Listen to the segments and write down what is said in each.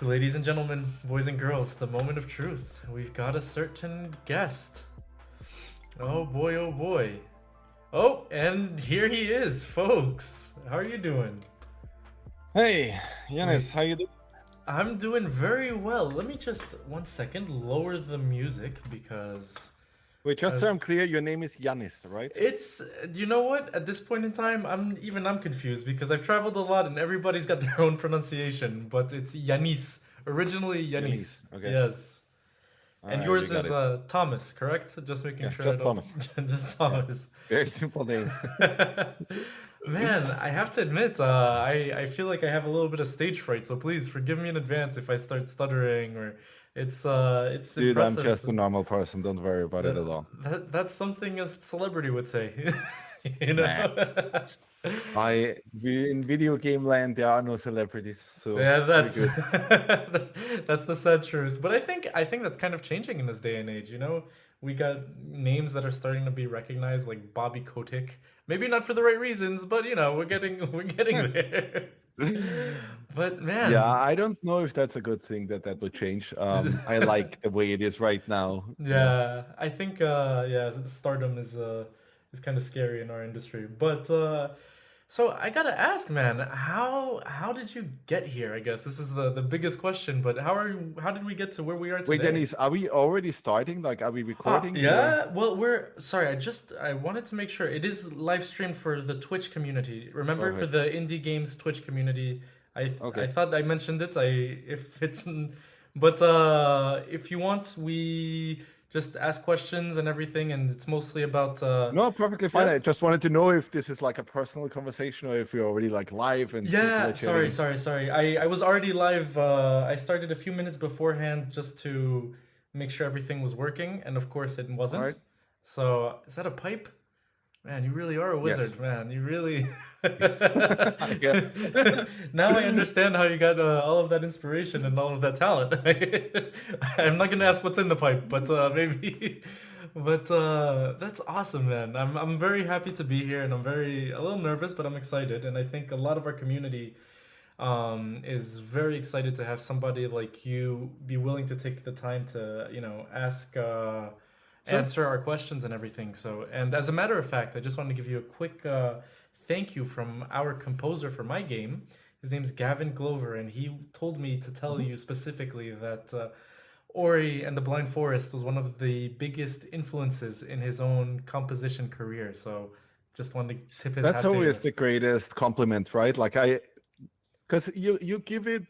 Ladies and gentlemen, boys and girls, the moment of truth. We've got a certain guest. Oh boy, oh boy. Oh, and here he is, folks. How are you doing? Hey, Wait, Yannis, how you doing? I'm doing very well. Let me just 1 second lower the music because Wait, just as so I'm clear, your name is Yannis, right? it's you know what? At this point in time, I'm confused because I've traveled a lot and everybody's got their own pronunciation, but it's Yanis. Originally Yanis. Yanis. Okay. Yes. All And right, you yours got is it. Thomas, correct? Just making Yeah, sure I just don't Thomas. just Yeah, Thomas. very simple name. Man, I have to admit, I feel like I have a little bit of stage fright, so please forgive me in advance if I start stuttering or it's Dude, I'm impressive just a normal person. Don't worry about it that at all. that's something a celebrity would say. You Nah, know? in video game land there are no celebrities, so Yeah, we're that's good. that's the sad truth. But I think that's kind of changing in this day and age, you know? We got names that are starting to be recognized like Bobby Kotick. Maybe not for the right reasons, but you know, we're getting there. But Yeah, man, I don't know if that's a good thing that will change. I like the way it is right now. Yeah. yeah, I think yeah, stardom is kind of scary in our industry. But so I gotta ask, man, how did you get here? I guess this is the biggest question. But how did we get to where we are Wait, today? Dennis, are we already starting? Like, are we recording or? Yeah. Well, we're sorry. I wanted to make sure it is live streamed for the Twitch community. Remember for Perfect. the indie games Twitch community. I Okay. thought I mentioned it. I if it's but if you want, we just ask questions and everything, and it's mostly about No, perfectly fine. yeah. I just wanted to know if this is like a personal conversation or if we're already like live and people are Yeah, sorry, chatting. sorry, sorry. I was already live. I started a few minutes beforehand just to make sure everything was working, and of course it All right. wasn't. So, is that a pipe? Man, you really are a Yes. wizard, man. You really. Yeah. Now I understand how you got all of that inspiration and all of that talent. I'm not gonna ask what's in the pipe, but maybe. But that's awesome, man. I'm very happy to be here, and I'm very a little nervous, but I'm excited, and I think a lot of our community is very excited to have somebody like you be willing to take the time to ask Sure. answer our questions and everything. So, and as a matter of fact, I just wanted to give you a quick thank you from our composer for my game. His name's Gavin Glover, and he told me to tell Mhm. you specifically that Ori and the Blind Forest was one of the biggest influences in his own composition career. So, just wanted to tip his That's hat to you. always the greatest compliment, right? Like because you give it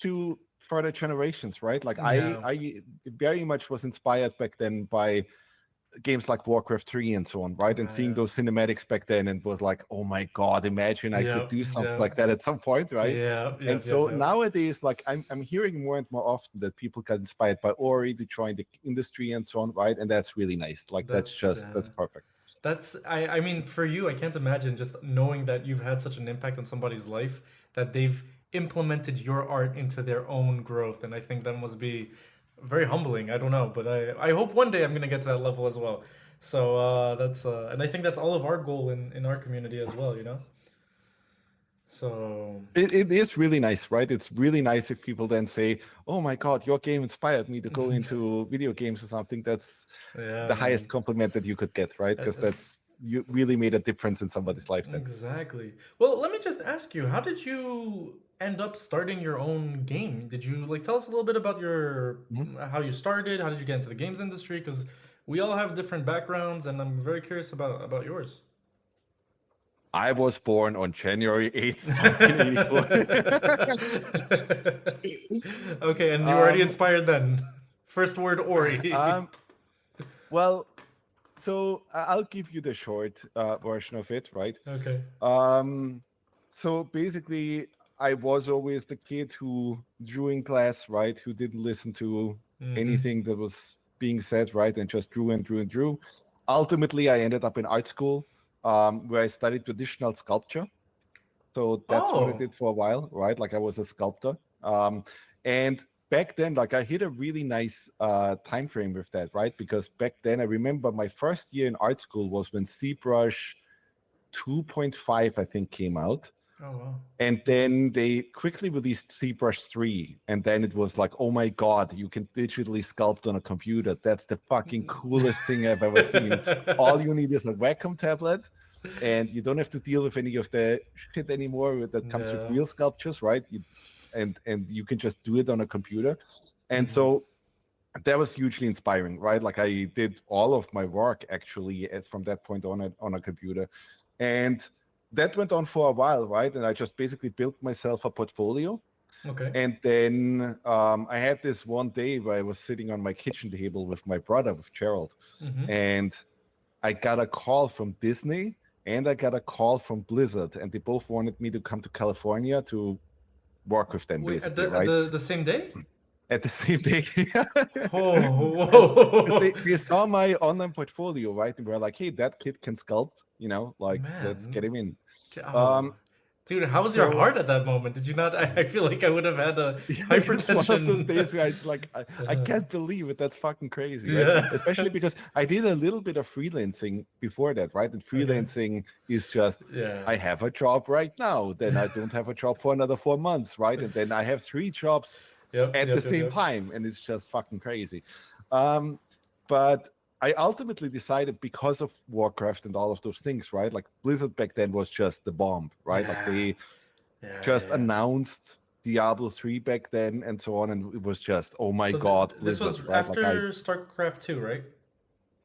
to further generations, right? Like Yeah, I very much was inspired back then by games like Warcraft 3 and so on, right? And seeing yeah, those cinematics back then and was like, oh my God, imagine I could yeah, do something yeah, like that at some point, right? yeah, yeah, And yeah, so yeah. nowadays, like I'm hearing more and more often that people get inspired by Ori to join the industry and so on, right? And that's really nice. Like That's that's perfect. that's I mean for you, I can't imagine just knowing that you've had such an impact on somebody's life that they've implemented your art into their own growth, and I think that must be very humbling. I don't know, but I hope one day I'm gonna get to that level as well. So that's and I think that's all of our goal in our community as well. You know. So It is really nice, right? It's really nice if people then say, "Oh my God, your game inspired me to go into video games or something." That's yeah, the highest man. compliment that you could get, right? Because That's- that's you really made a difference in somebody's life then. Exactly. Well, let me just ask you, how did you end up starting your own game? Did you like tell us a little bit about your Mhm. how you started? How did you get into the games industry? Because we all have different backgrounds, and I'm very curious about yours. I was born on January 8th, 1984. Okay, and you were already um, inspired then. First word Ori. um, well, so I'll give you the short version of it, right? Okay. Um, so basically, I was always the kid who drew in class, right? Who didn't listen to Mm-hmm. anything that was being said, right? And just drew and drew and drew. Ultimately, I ended up in art school, where I studied traditional sculpture. So that's what I Oh. did for a while, right? Like I was a sculptor. And back then, like I hit a really nice time frame with that, right? Because back then, I remember my first year in art school was when ZBrush 2.5, I think, came out. Oh wow. And then they quickly released ZBrush 3. And then it was like, oh my God, you can digitally sculpt on a computer. That's the fucking coolest thing I've ever seen. All you need is a Wacom tablet, and you don't have to deal with any of the shit anymore that comes with Yeah. real sculptures, right? And you can just do it on a computer. And Mhm. so that was hugely inspiring, right? Like I did all of my work actually from that point on a computer. And that went on for a while, right? And I just basically built myself a portfolio. Okay. And then I had this one day where I was sitting on my kitchen table with my brother, with Gerald, Mhm. and I got a call from Disney and I got a call from Blizzard, and they both wanted me to come to California to work with them, Wait, basically, at right? the same day? At the same day. Oh, And because whoa. they saw my online portfolio, right? And were like, hey, that kid can sculpt, like, let's get Man. him in. Oh. Um, Dude, how was your so heart at that moment? Did you not? I feel like I would have had a yeah, it's one of those hypertension. days where it's like, I can't believe it. That's fucking crazy, right? Yeah. Especially because I did a little bit of freelancing before that, right? And Okay. freelancing is just, Yeah. I have a job right now, then I don't have a job for another 4 months, right? And then I have 3 jobs Yep. at the Yep. Yep. same Yep. time, and it's just fucking crazy. Um, but I ultimately decided, because of Warcraft and all of those things, right? Like Blizzard back then was just the bomb, right? Like Yeah. they Yeah. just Yeah. announced Diablo 3 back then and so on, and it was just, oh my So God, this Blizzard, was right? Like after StarCraft 2, right?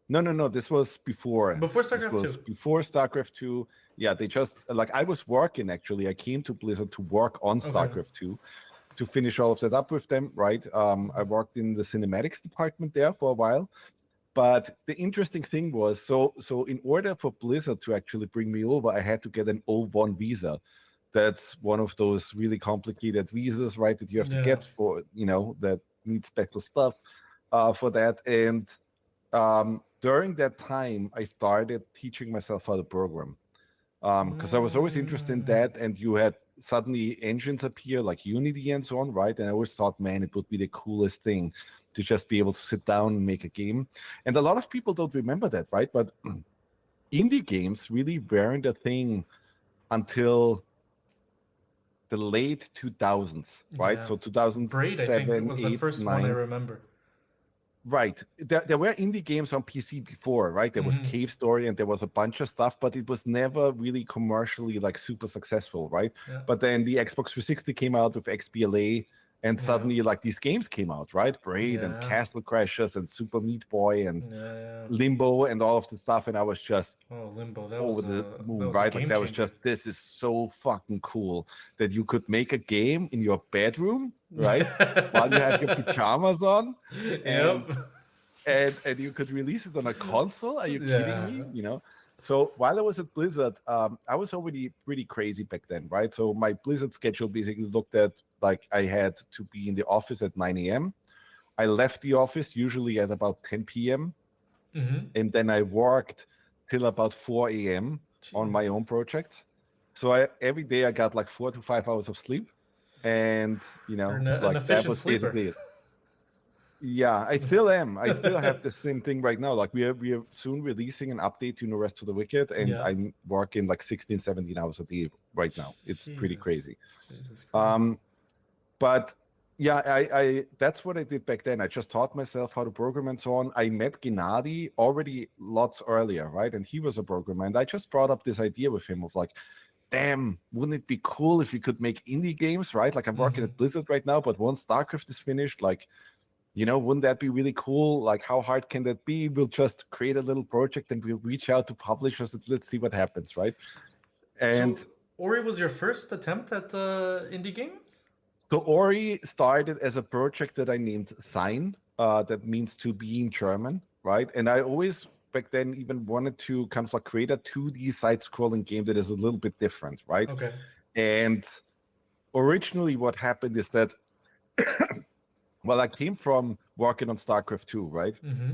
no, this was before. Before This StarCraft was 2. before StarCraft 2. Yeah, they just, like, I was working actually. I came to Blizzard to work on Okay. StarCraft 2 to finish all of that up with them, right? I worked in the cinematics department there for a while. But the interesting thing was, so in order for Blizzard to actually bring me over, I had to get an O1 visa. That's one of those really complicated visas, right? That you have to Yeah. get for, that need special stuff for that. And during that time, I started teaching myself how to program, because I was always interested in Mm. that. And you had suddenly engines appear like Unity and so on, right? And I always thought, man, it would be the coolest thing to just be able to sit down and make a game. And a lot of people don't remember that, right? But indie games really weren't a thing until the late 2000s, right? Yeah. So Braid, I think, 2007, was the 8, first one I 9. remember. Right. There were indie games on PC before, right? There was Hmm. Cave Story and there was a bunch of stuff, but it was never really commercially like super successful, right? Yeah. But then the Xbox 360 came out with XBLA, and Yeah. suddenly like these games came out, right? Braid and Yeah. Castle Crashers and Super Meat Boy and Yeah. Yeah. Limbo and all of the stuff, and I was just Oh, Limbo. over the That moon, was a right? Like game that was changer. just, this is so fucking cool that you could make a game in your bedroom, right? While you have your pajamas on, and Yep. you could release it on a console. Are you kidding Yeah. me? So while I was at Blizzard, I was already pretty crazy back then, right? So my Blizzard schedule basically looked at, like, I had to be in the office at 9 a.m. I left the office usually at about 10 p.m. Hmm. and then I worked till about 4 a.m. on my own Jeez. projects. So every day I got like 4 to 5 hours of sleep, and You're an like that efficient was sleeper. basically it. Yeah, I still am. I still have the same thing right now. Like we are soon releasing an update to No Rest to the Wicked, and Yeah. I'm working like 16, 17 hours a day right now. It's pretty Jesus. crazy. Jesus Christ. Um, but yeah, I that's what I did back then. I just taught myself how to program and so on. I met Gennady already lots earlier, right? And he was a programmer, and I just brought up this idea with him of like, damn, wouldn't it be cool if we could make indie games, right? Like I'm working Hmm. at Blizzard right now, but once StarCraft is finished, like, wouldn't that be really cool? Like, how hard can that be? We'll just create a little project and we'll reach out to publishers and let's see what happens, right? And So, Ori was your first attempt at indie games? so Ori started as a project that I named Sign, that means to be in German, right? And I always back then even wanted to kind of like create a 2D side-scrolling game that is a little bit different, right? Okay. And originally what happened is that, well, I came from working on StarCraft 2, right? Mm-hmm.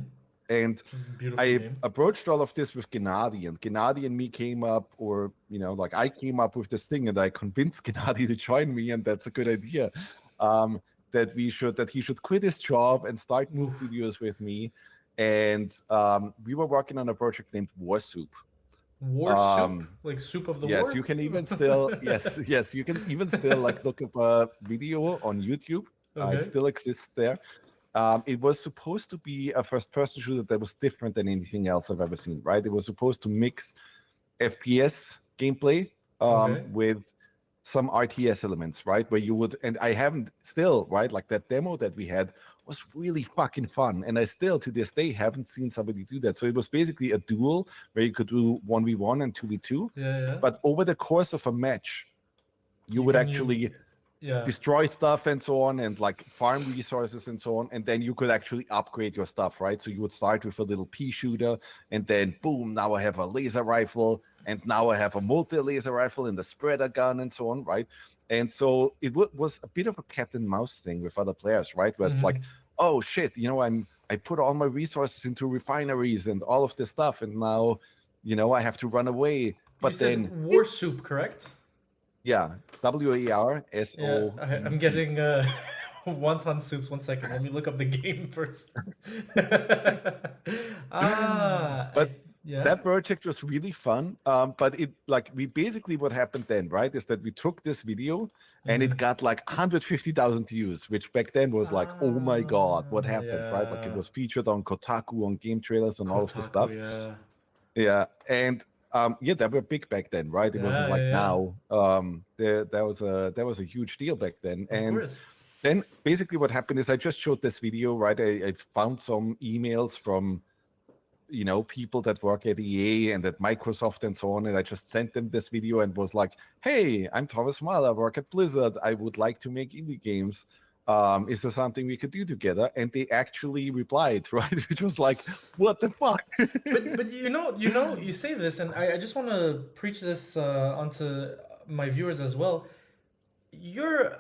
And Beautiful I game. approached all of this with Gennady, and Gennady and me came up, or like I came up with this thing, and I convinced Gennady to join me, and that's a good idea. That he should quit his job and start Moon Oof. Studios with me, and we were working on a project named War Soup, War soup, Um, like soup of the yes, war. you can even still yes, you can even still like look up a video on YouTube. It Okay. still exists there. It was supposed to be a first-person shooter that was different than anything else I've ever seen. Right? It was supposed to mix FPS gameplay Okay. with some RTS elements, right? Where you would, and I haven't still, right? Like that demo that we had was really fucking fun. And I still to this day haven't seen somebody do that. So it was basically a duel where you could do 1v1 and 2v2. Yeah, yeah. But over the course of a match, you You would can you. actually Yeah. destroy stuff and so on and like farm resources and so on, and then you could actually upgrade your stuff, right? So you would start with a little pea shooter, and then boom, now I have a laser rifle, and now I have a multi-laser rifle and a spreader gun and so on, right? And so it was a bit of a cat and mouse thing with other players, right? Where it's like, oh shit, I put all my resources into refineries and all of this stuff, and now I have to run away. You But said then war soup, correct? yeah, Yeah, I'm WARSOUP. getting wonton soups. 1 second. Let me look up the game first. But Yeah. that project was really fun. But it like we basically what happened then, right, is that we took this video and it got like 150,000 views, which back then was like, oh my god, what happened, right? Like it Yeah. was featured on Kotaku, on game trailers, and all of the Kotaku, stuff. yeah. Yeah, and yeah, they were big back then, right? It wasn't Yeah, yeah, like yeah. now. That was a huge deal back then, Of and course. then basically what happened is I just showed this video, right? I found some emails from people that work at EA and at Microsoft and so on, and I just sent them this video and was like, "Hey, I'm Thomas Mahler, I work at Blizzard. I would like to make indie games. Is there something we could do together?" And they actually replied, right? Which was like, "What the fuck?" But you say this, and I just want to preach this onto my viewers as well. You're,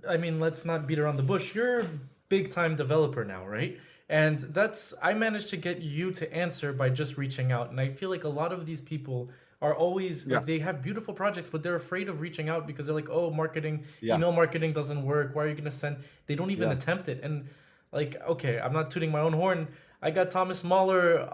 I mean, let's not beat around the bush. You're a big time developer now, right? And I managed to get you to answer by just reaching out. And I feel like a lot of these people are always Yeah, like, they have beautiful projects, but they're afraid of reaching out because they're like, oh, marketing, yeah, email marketing doesn't work. Why are you going to send? They don't even yeah. attempt it. And like, okay, I'm not tooting my own horn. I got Thomas Mahler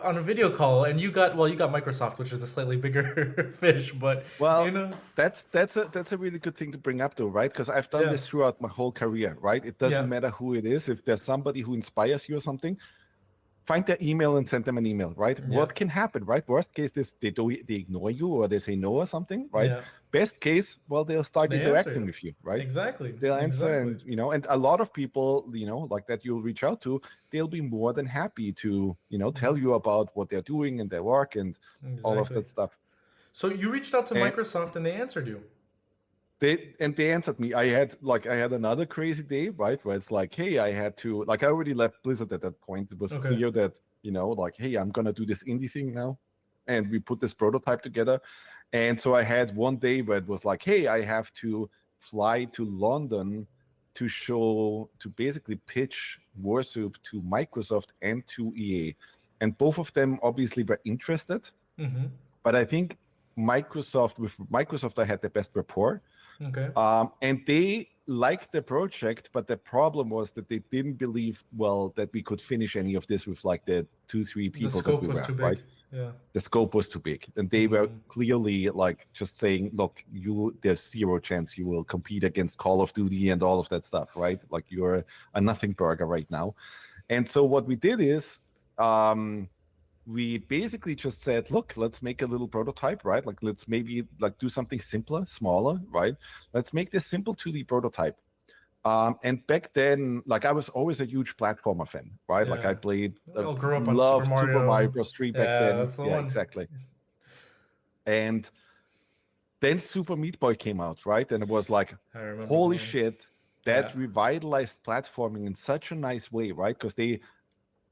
on a video call, and you got Microsoft, which is a slightly bigger fish, but you Well, know, that's a really good thing to bring up, though, right? Because I've done yeah, this throughout my whole career, right? It doesn't yeah, matter who it is. If there's somebody who inspires you or something, find their email and send them an email, right? yeah, What can happen, right? Worst case is they ignore you or they say no or something, right? yeah. Best case, well, they'll start They answer interacting you. with you, right? Exactly, They'll answer, exactly, and a lot of people, like that you'll reach out to, they'll be more than happy to, tell you about what they're doing and their work and all of exactly. that stuff. So you reached out to And Microsoft and they answered you. they answered me. I had another crazy day, right? Where it's like, hey, I had to I already left Blizzard at that point. It was Okay. clear that, like, hey, I'm gonna do this indie thing now. And we put this prototype together. And so I had one day where it was like, hey, I have to fly to London to basically pitch Warsup to Microsoft and to EA. And both of them obviously were interested. Mm-hmm. But I think with Microsoft, I had the best rapport. Okay. And they liked the project, but the problem was that they didn't believe, well, that we could finish any of this with like the 2-3 The people that scope we was were, too right? big. Yeah. The scope was too big. And they were clearly like just saying, look, there's zero chance you will compete against Call of Duty and all of that stuff, right? Like you're a nothing burger right now. And so what we did is we basically just said, look, let's make a little prototype, right? Like let's maybe like do something simpler, smaller, right? Let's make this simple 2D prototype. And back then, like I was always a huge platformer fan, right? Like I Yeah. played, We all grew up on Super loved Super Mario Mario. Bros. 3 back Yeah, then. that's the Yeah, one. exactly. And then Super Meat Boy came out, right? And it was like, I remember the holy one. shit, Yeah. that revitalized platforming in such a nice way, right? Because they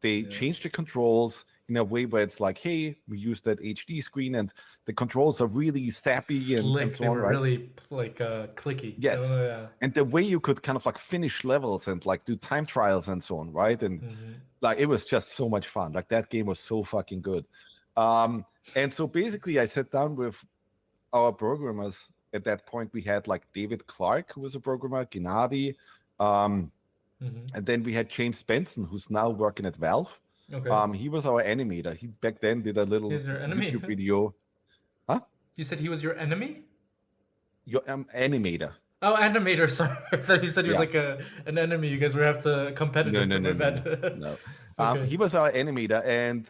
Yeah. changed the controls in a way where it's like, hey, we use that HD screen and the controls are really sappy and Slick. so They on, were right? really like clicky. I don't Yes. know. Yeah. And the way you could kind of like finish levels and like do time trials and so on, right? And like it was just so much fun. Like that game was so fucking good. And so basically I sat down with our programmers. At that point we had like David Clark, who was a programmer, Gennady, and then we had James Benson, who's now working at Valve. Okay. He was our animator. He back then did a little Here's your enemy. YouTube video. You said he was your enemy? Your animator. Oh, animator. Sorry, I thought you said he was Yeah. like an enemy. You guys were have to No, competitive. no, My no, no, no, bad. no. Okay. He was our animator, and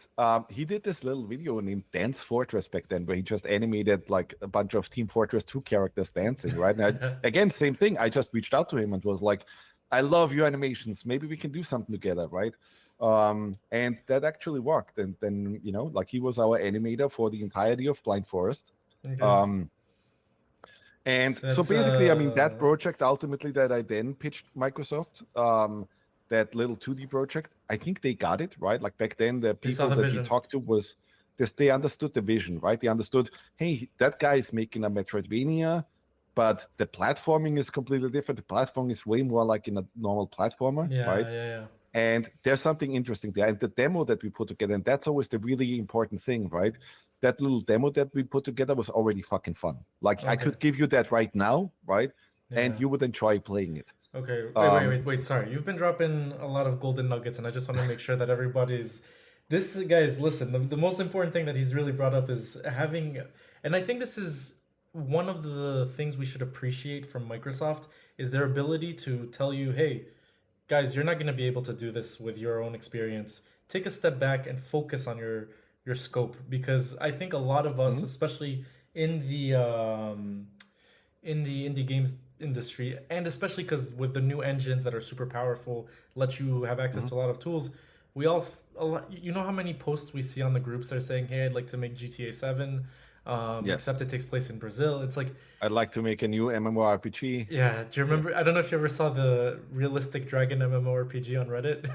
he did this little video named Dance Fortress back then, where he just animated like a bunch of Team Fortress 2 characters dancing, right? And again, same thing. I just reached out to him and was like, I love your animations. Maybe we can do something together, right? And that actually worked. And then, like he was our animator for the entirety of Blind Forest. Okay. Um, and So so that's basically, I mean, that project ultimately that I then pitched Microsoft, that little 2D project, I think they got it, right? Like back then, the they saw people the that we vision. talked to was this, they understood the vision, right? They understood, hey, that guy is making a Metroidvania, but the platforming is completely different. The platform is way more like in a normal platformer, right? Yeah. And there's something interesting there. And the demo that we put together, and that's always the really important thing, right? That little demo that we put together was already fucking fun. Like I Okay. could give you that right now, right? And Yeah. you would enjoy playing it. Okay. Um, Wait. Sorry. You've been dropping a lot of golden nuggets, and I just want to make sure that everybody's. This guys, listen. The most important thing that he's really brought up is having, and I think this is one of the things we should appreciate from Microsoft is their ability to tell you, hey, guys, you're not going to be able to do this with your own experience. Take a step back and focus on your scope, because I think a lot of us, mhm, especially in the indie games industry, and especially because with the new engines that are super powerful, let you have access mhm. to a lot of tools. We all, a lot, you know how many posts we see on the groups that are saying, "Hey, I'd like to make GTA 7, Yes. except it takes place in Brazil." It's like, I'd like to make a new MMORPG. yeah. Do you Yes. remember? I don't know if you ever saw the realistic dragon MMORPG on Reddit.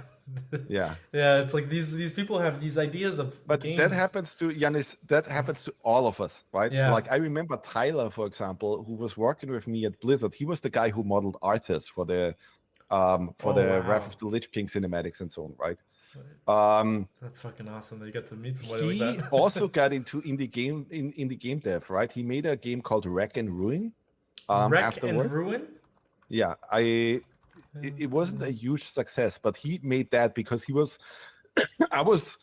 Yeah. Yeah, it's like these people have these ideas of But that games. happens to Yannis, that happens to all of us, right? Yeah. Like I remember Tyler, for example, who was working with me at Blizzard. He was the guy who modeled Arthas for Oh the Wrath wow. of the Lich King cinematics and so on, right? Um, That's fucking awesome that you got to meet somebody like he also that. got into indie game dev, right? He made a game called Wreck and Ruin. Wreck and Afterward, ruin. yeah, it wasn't a huge success, but he made that because he was I was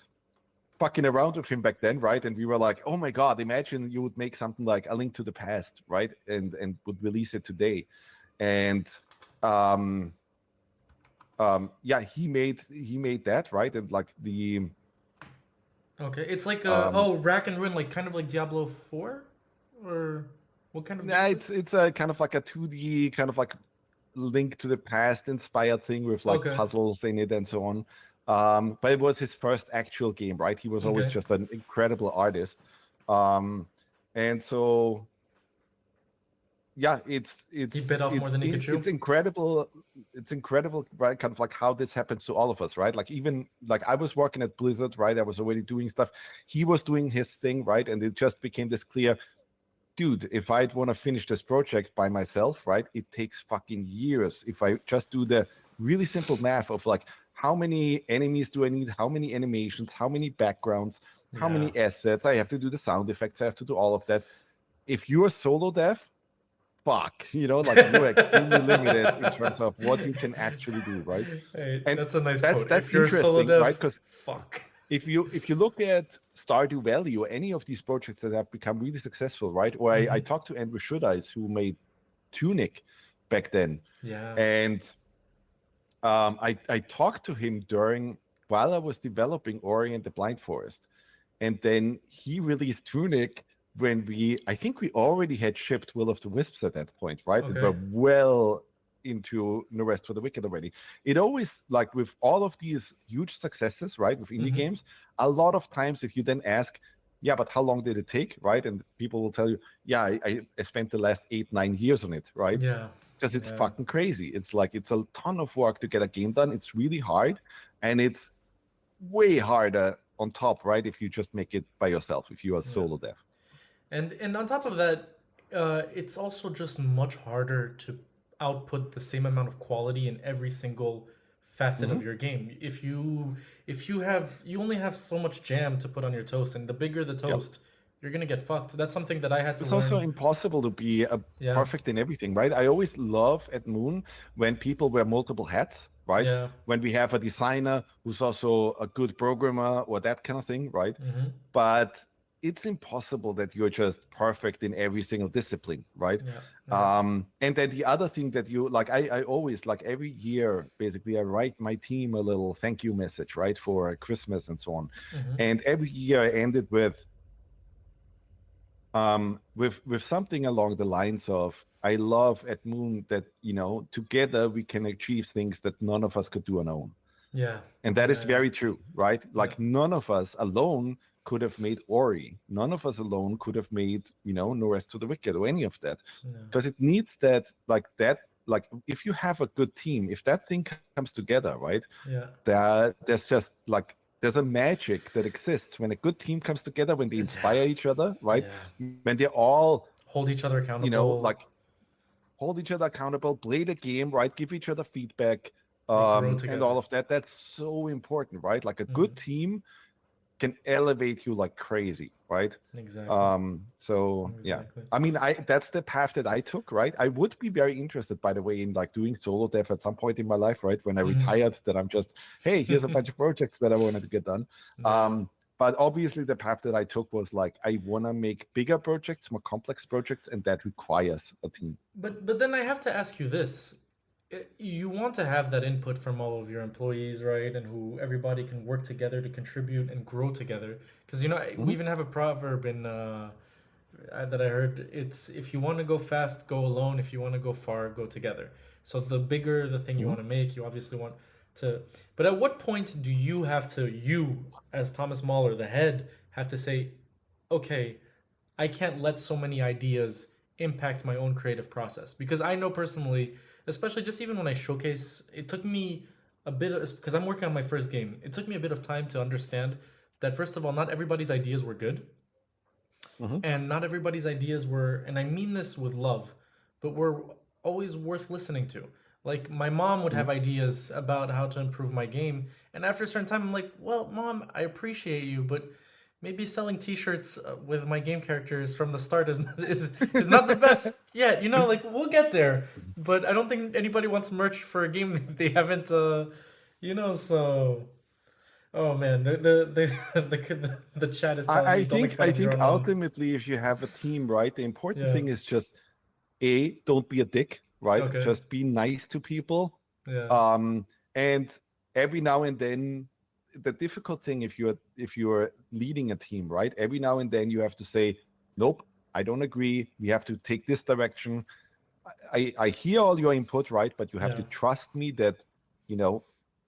fucking around with him back then, right? And we were like, oh my god, imagine you would make something like A Link to the Past, right? And would release it today. And um yeah, he made that, right? And like the Okay, it's like um rack and ruin, like kind of like Diablo 4, or what kind of game yeah, is it? it's a kind of like a 2D kind of like Link to the Past inspired thing with like Okay, puzzles in it and so on. But it was his first actual game, right? He was always okay. just an incredible artist. And so yeah, He bit off more than he could chew. it's incredible. It's incredible, right? Kind of like how this happens to all of us, right? Like even like I was working at Blizzard, right? I was already doing stuff. He was doing his thing, right? And it just became this clear, dude, if I'd want to finish this project by myself, right? It takes fucking years. If I just do the really simple math of like how many enemies do I need, how many animations, how many backgrounds, how Yeah. many assets, I have to do the sound effects, I have to do all of that. If you're solo dev, fuck, like you're extremely limited in terms of what you can actually do, right? Hey, And that's a nice that's quote. that's If you're a solo interesting, right? dev, Because fuck. if you look at Stardew Valley or any of these projects that have become really successful, right? Or I talked to Andrew Schudice, who made Tunic back then, Yeah. and I talked to him while I was developing Ori and the Blind Forest, and then he released Tunic when I think we already had shipped Will of the Wisps at that point, right? And Okay. we're well into No Rest for the Wicked already. It always, like with all of these huge successes, right, with indie games, a lot of times if you then ask, yeah, but how long did it take, right? And people will tell you, yeah, I spent the last 8-9 years on it, right? Yeah. Because it's Yeah. fucking crazy. It's like it's a ton of work to get a game done. It's really hard, and it's way harder on top, right? If you just make it by yourself, if you are Yeah. solo dev. And on top of that, it's also just much harder to output the same amount of quality in every single facet Mm-hmm. of your game. If you only have so much jam to put on your toast, and the bigger the Yep. toast, you're gonna get fucked. That's something that I had to It's also learn. impossible to be Yeah, perfect in everything, right? I always love at Moon when people wear multiple hats, right? yeah, When we have a designer who's also a good programmer or that kind of thing, right? hmm But it's impossible that you're just perfect in every single discipline, right? Yeah. Yeah. And then the other thing that you like, I always like every year, basically, I write my team a little thank you message, right, for Christmas and so on. Mm-hmm. And every year I ended with something along the lines of, I love at Moon that, together we can achieve things that none of us could do on our own. Yeah. And that is Yeah. very true, right? Yeah. Like none of us alone could have made Ori. None of us alone could have made, No Rest to the Wicked or any of that. Yeah. Because it needs like if you have a good team, if that thing comes together, right? Yeah. There's just like there's a magic that exists when a good team comes together, when they Yeah. inspire each other, right? Yeah. When they're all, Hold each other accountable. like hold each other accountable, play the game, right? Give each other feedback, They grow and all together. of that. That's so important, right? Like a Mm-hmm. good team can elevate you like crazy, right? Exactly. So yeah. Exactly. I mean, that's the path that I took, right? I would be very interested, by the way, in like doing solo dev at some point in my life, right? When I retired, that I'm just, hey, here's a bunch of projects that I wanted to get done. Yeah. But obviously the path that I took was like, I want to make bigger projects, more complex projects, and that requires a team. But then I have to ask you this. You want to have that input from all of your employees, right? And who everybody can work together to contribute and grow together. Because we Mhm. even have a proverb in that I heard. It's if you want to go fast, go alone. If you want to go far, go together. So the bigger the thing you Mhm. want to make, you obviously want to. But at what point do you have to, you as Thomas Mahler, the head, have to say, okay, I can't let so many ideas impact my own creative process, because I know personally, especially just even when I showcase, it took me a bit of, because I'm working on my first game. It took me a bit of time to understand that first of all, not everybody's ideas were good, Mhm. and not everybody's ideas were, and I mean this with love, but were always worth listening to. Like my mom would have Mhm. ideas about how to improve my game, and after a certain time, I'm like, well, mom, I appreciate you, but maybe selling T-shirts with my game characters from the start is not the best yet. Like we'll get there, but I don't think anybody wants merch for a game they haven't. So oh man, the chat is telling I, me I don't make think fun I of your think own mom. ultimately, if you have a team, right, the important Yeah. thing is just don't be a dick, right? Okay. Just be nice to people. Yeah. Um, and every now and then, the difficult thing if you're leading a team, right? Every now and then you have to say, nope, I don't agree. We have to take this direction. I hear all your input, right? But you have Yeah. to trust me that, you know,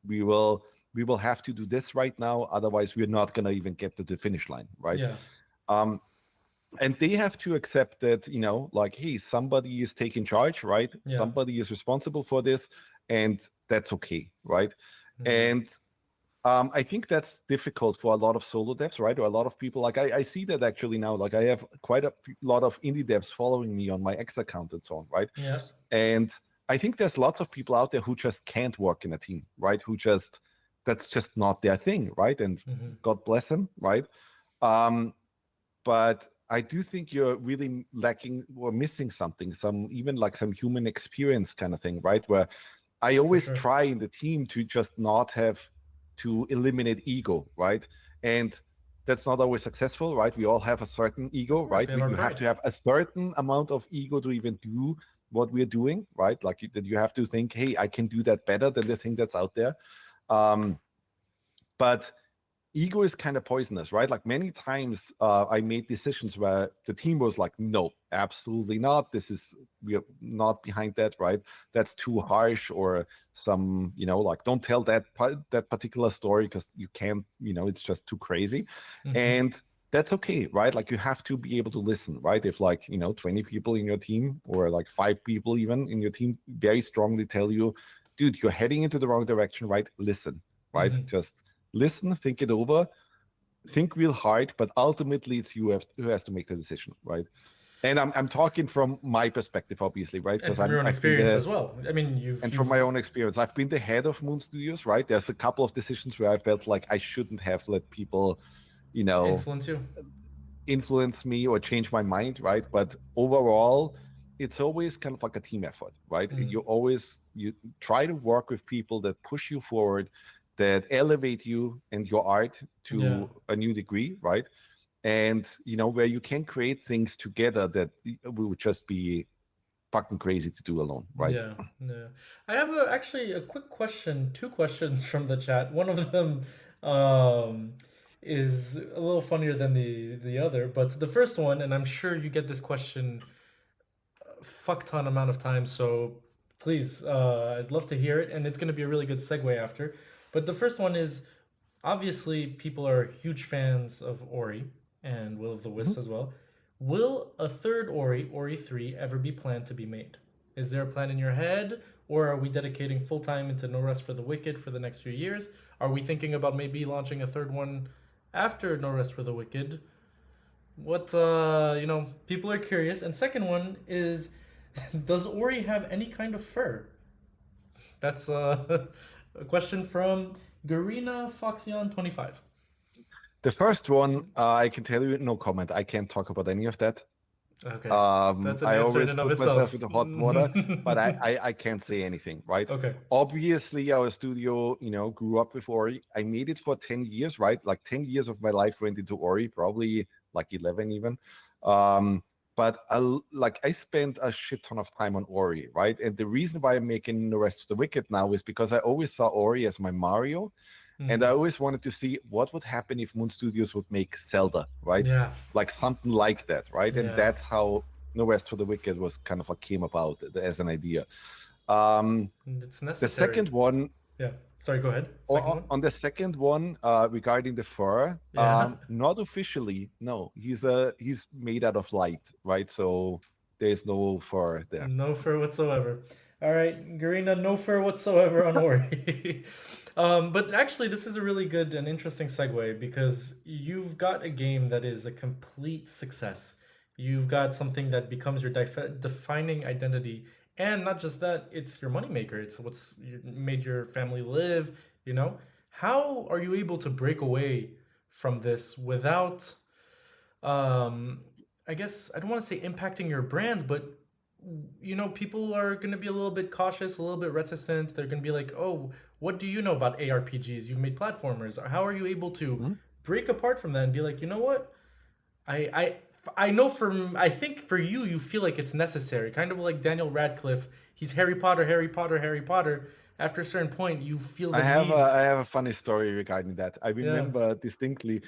we will we will have to do this right now. Otherwise, we're not gonna even get to the finish line, right? Yeah. Um, and they have to accept that, like, hey, somebody is taking charge, right? Yeah. Somebody is responsible for this, and that's okay, right? Yeah. And I think that's difficult for a lot of solo devs, right? Or a lot of people. Like I see that actually now. Like I have quite a lot of indie devs following me on my X account and so on, right? Yeah. And I think there's lots of people out there who just can't work in a team, right? That's just not their thing, right? And Mm-hmm. God bless them, right? Um, but I do think you're really lacking or missing something, even like some human experience kind of thing, right? Where I For always sure. try in the team to just not have to eliminate ego, right? And that's not always successful, right? We all have a certain Of ego, course, right? we have our You have pride. to have a certain amount of ego to even do what we're doing, right? Like that you have to think, hey, I can do that better than the thing that's out there. Um, but ego is kind of poisonous, right? Like many times I made decisions where the team was like, no, absolutely not. We are not behind that, right? That's too harsh, or like, don't tell that particular story because you can't, it's just too crazy. Mm-hmm. And that's okay, right? Like you have to be able to listen, right? If like, 20 people in your team, or like 5 people even in your team very strongly tell you, dude, you're heading into the wrong direction, right? Listen, right? Mm-hmm. Just listen, think it over, think real hard, but ultimately it's who has to make the decision, right? And I'm talking from my perspective, obviously, right? And Because from your own I've been experience the as well. I mean, and from you've my own experience, I've been the head of Moon Studios, right? There's a couple of decisions where I felt like I shouldn't have let people, you know, influence you. influence me or change my mind, right? But overall, it's always kind of like a team effort, right? Mm. You try to work with people that push you forward, that elevate you and your art Yeah. to a new degree, right? and where you can create things together that would just be fucking crazy to do alone, right? Yeah, yeah. I have actually a quick question, two questions from the chat. One of them um, is a little funnier than the other, but the first one, and I'm sure you get this question a fuck ton amount of times, so please, I'd love to hear it, and it's going to be a really good segue after. But the first one is obviously people are huge fans of Ori and Will of the Mhm. Wisp as well. Will a third Ori, Ori 3, ever be planned to be made? Is there a plan in your head, or are we dedicating full time into No Rest for the Wicked for the next few years? Are we thinking about maybe launching a third one after No Rest for the Wicked? What people are curious. And second one is, does Ori have any kind of fur? That's a question from Garina Foxion 25. The first one, I can tell you, no comment. I can't talk about any of that. Okay, that's an I answer in always and of put myself itself. into hot water, but I can't say anything, right? Okay. Obviously, our studio, grew up with Ori. I made it for 10 years, right? Like 10 years of my life went into Ori, probably like 11 even. But I spent a shit ton of time on Ori, right? And the reason why I'm making The Rest of the Wicked now is because I always saw Ori as my Mario. And I Mhm. always wanted to see what would happen if Moon Studios would make Zelda, right? Yeah, Like something like that, right? And yeah, that's how No Rest for the Wicked was kind of what came about as an idea. Um, it's the necessary. second one, Yeah. Sorry, go ahead. Second one. on the second one, regarding the fur, Yeah. not officially, no. He's made out of light, right? So there's no fur there. No fur whatsoever. All right, Garina, no fur whatsoever on Ori. But actually, this is a really good and interesting segue because you've got a game that is a complete success. You've got something that becomes your defining identity, and not just that, it's your moneymaker. It's what's made your family live. How are you able to break away from this without um I guess I don't want to say impacting your brand, but people are going to be a little bit cautious, a little bit reticent. They're going to be like, "Oh, what do you know about ARPGs? You've made platformers." How are you able to Mhm. break apart from that and be like, "You know what? I I know I think for you you feel like it's necessary. Kind of like Daniel Radcliffe. He's Harry Potter, Harry Potter, Harry Potter. After a certain point, you feel I the have a need. I have a funny story regarding that. I Yeah. remember distinctly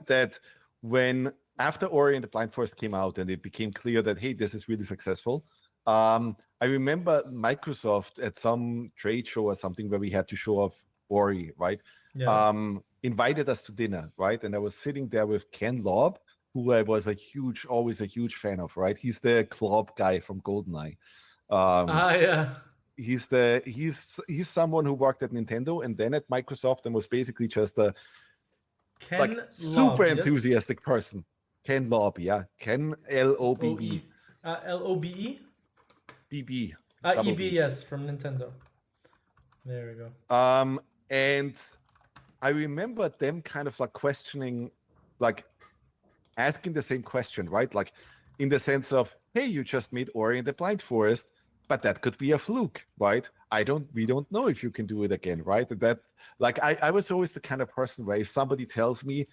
that when after Ori and the Blind Forest came out and it became clear that hey, this is really successful. I remember Microsoft at some trade show or something where we had to show off Ori, right? Yeah. Invited us to dinner, right? And I was sitting there with Ken Lobb, who I was always a huge fan of, right? He's the Klopp guy from GoldenEye. Um, Ah, yeah. he's someone who worked at Nintendo and then at Microsoft and was basically just a like Ken super Lobb, yes? enthusiastic person. Ken Lobb, yeah. Ken O Lobb. E Lobe? BB double EB, B. yes, from Nintendo. There we go. And I remember them kind of like questioning, like asking the same question, right? Like in the sense of, hey, you just made Ori and the Blind Forest, but that could be a fluke, right? We don't know if you can do it again, right? That like I was always the kind of person where if somebody tells me,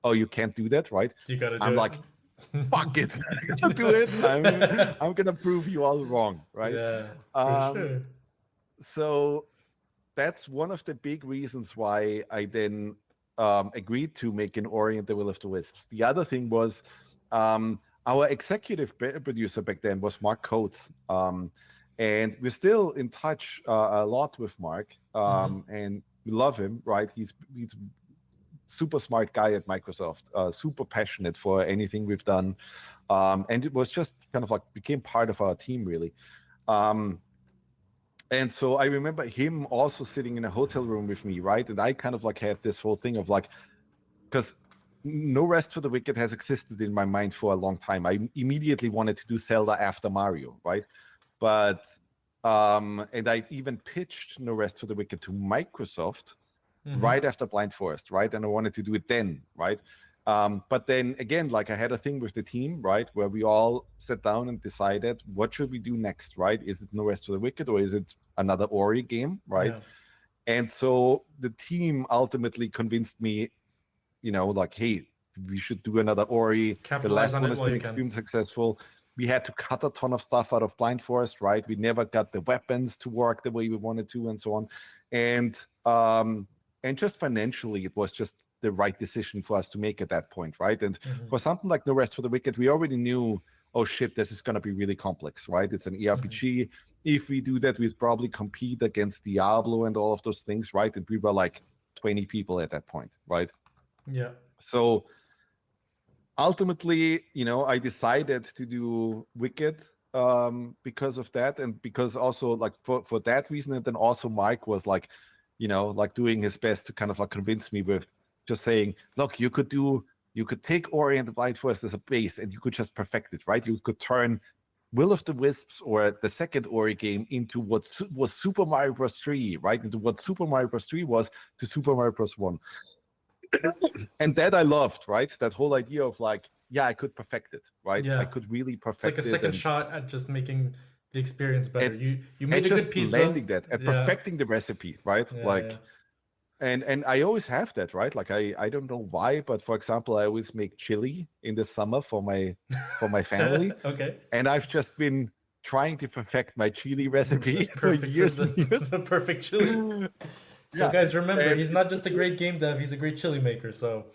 oh, you can't do that, right? You gotta I'm do like, fuck it, I'm gonna do it. it. I'm gonna prove you all wrong, right? Yeah, for Um, sure. so that's one of the big reasons why I then agreed to make an Ori and the Will of the Wisps. The other thing was our executive producer back then was Mark Coates. And we're still in touch a lot with Mark, Hmm. and we love him, right? He's super smart guy at Microsoft, super passionate for anything we've done. And it was just kind of like became part of our team, really. Um, and so I remember him also sitting in a hotel room with me, right? And I kind of like had this whole thing of like, because No Rest for the Wicked has existed in my mind for a long time. I immediately wanted to do Zelda after Mario, right? But and I even pitched No Rest for the Wicked to Microsoft Hmm. right after Blind Forest, right? And I wanted to do it then, right? But then again, like I had a thing with the team, right, where we all sat down and decided what should we do next, right? Is it No Rest for the Wicked or is it another Ori game, right? Yeah. And so the team ultimately convinced me, like, hey, we should do another Ori. The Capitalize last on one it has while been you can. extremely successful. We had to cut a ton of stuff out of Blind Forest, right? We never got the weapons to work the way we wanted to, and so on. And just financially, it was just the right decision for us to make at that point, right? And for something like No Rest for the Wicked, we already knew, oh shit, this is going to be really complex, right? It's an ERPG. If we do that, we'd probably compete against Diablo and all of those things, right? And we were like 20 people at that point, right? Yeah. So ultimately, I decided to do Wicked because of that, and because also like for that reason, and then also Mike was like, like doing his best to kind of like convince me with just saying, look, you could take Ori and the Blind Forest as a base, and you could just perfect it, right? You could turn Will of the Wisps or the second Ori game into what was Super Mario Bros. 3, right? Into what Super Mario Bros. 3 was to Super Mario Bros. 1. And that I loved, right? That whole idea of like, yeah, I could perfect it, right? Yeah. I could really It's like perfect a it second and shot at just making the experience better. at, You at made a good just pizza. landing that, at Yeah. perfecting the recipe, right? Yeah. Like, and I always have that, right? Like I don't know why, but for example, I always make chili in the summer for my family. Okay. And I've just been trying to perfect my chili recipe for Perfect. years and years. The perfect chili. So Yeah. guys, remember, And he's not just a great game dev; he's a great chili maker. So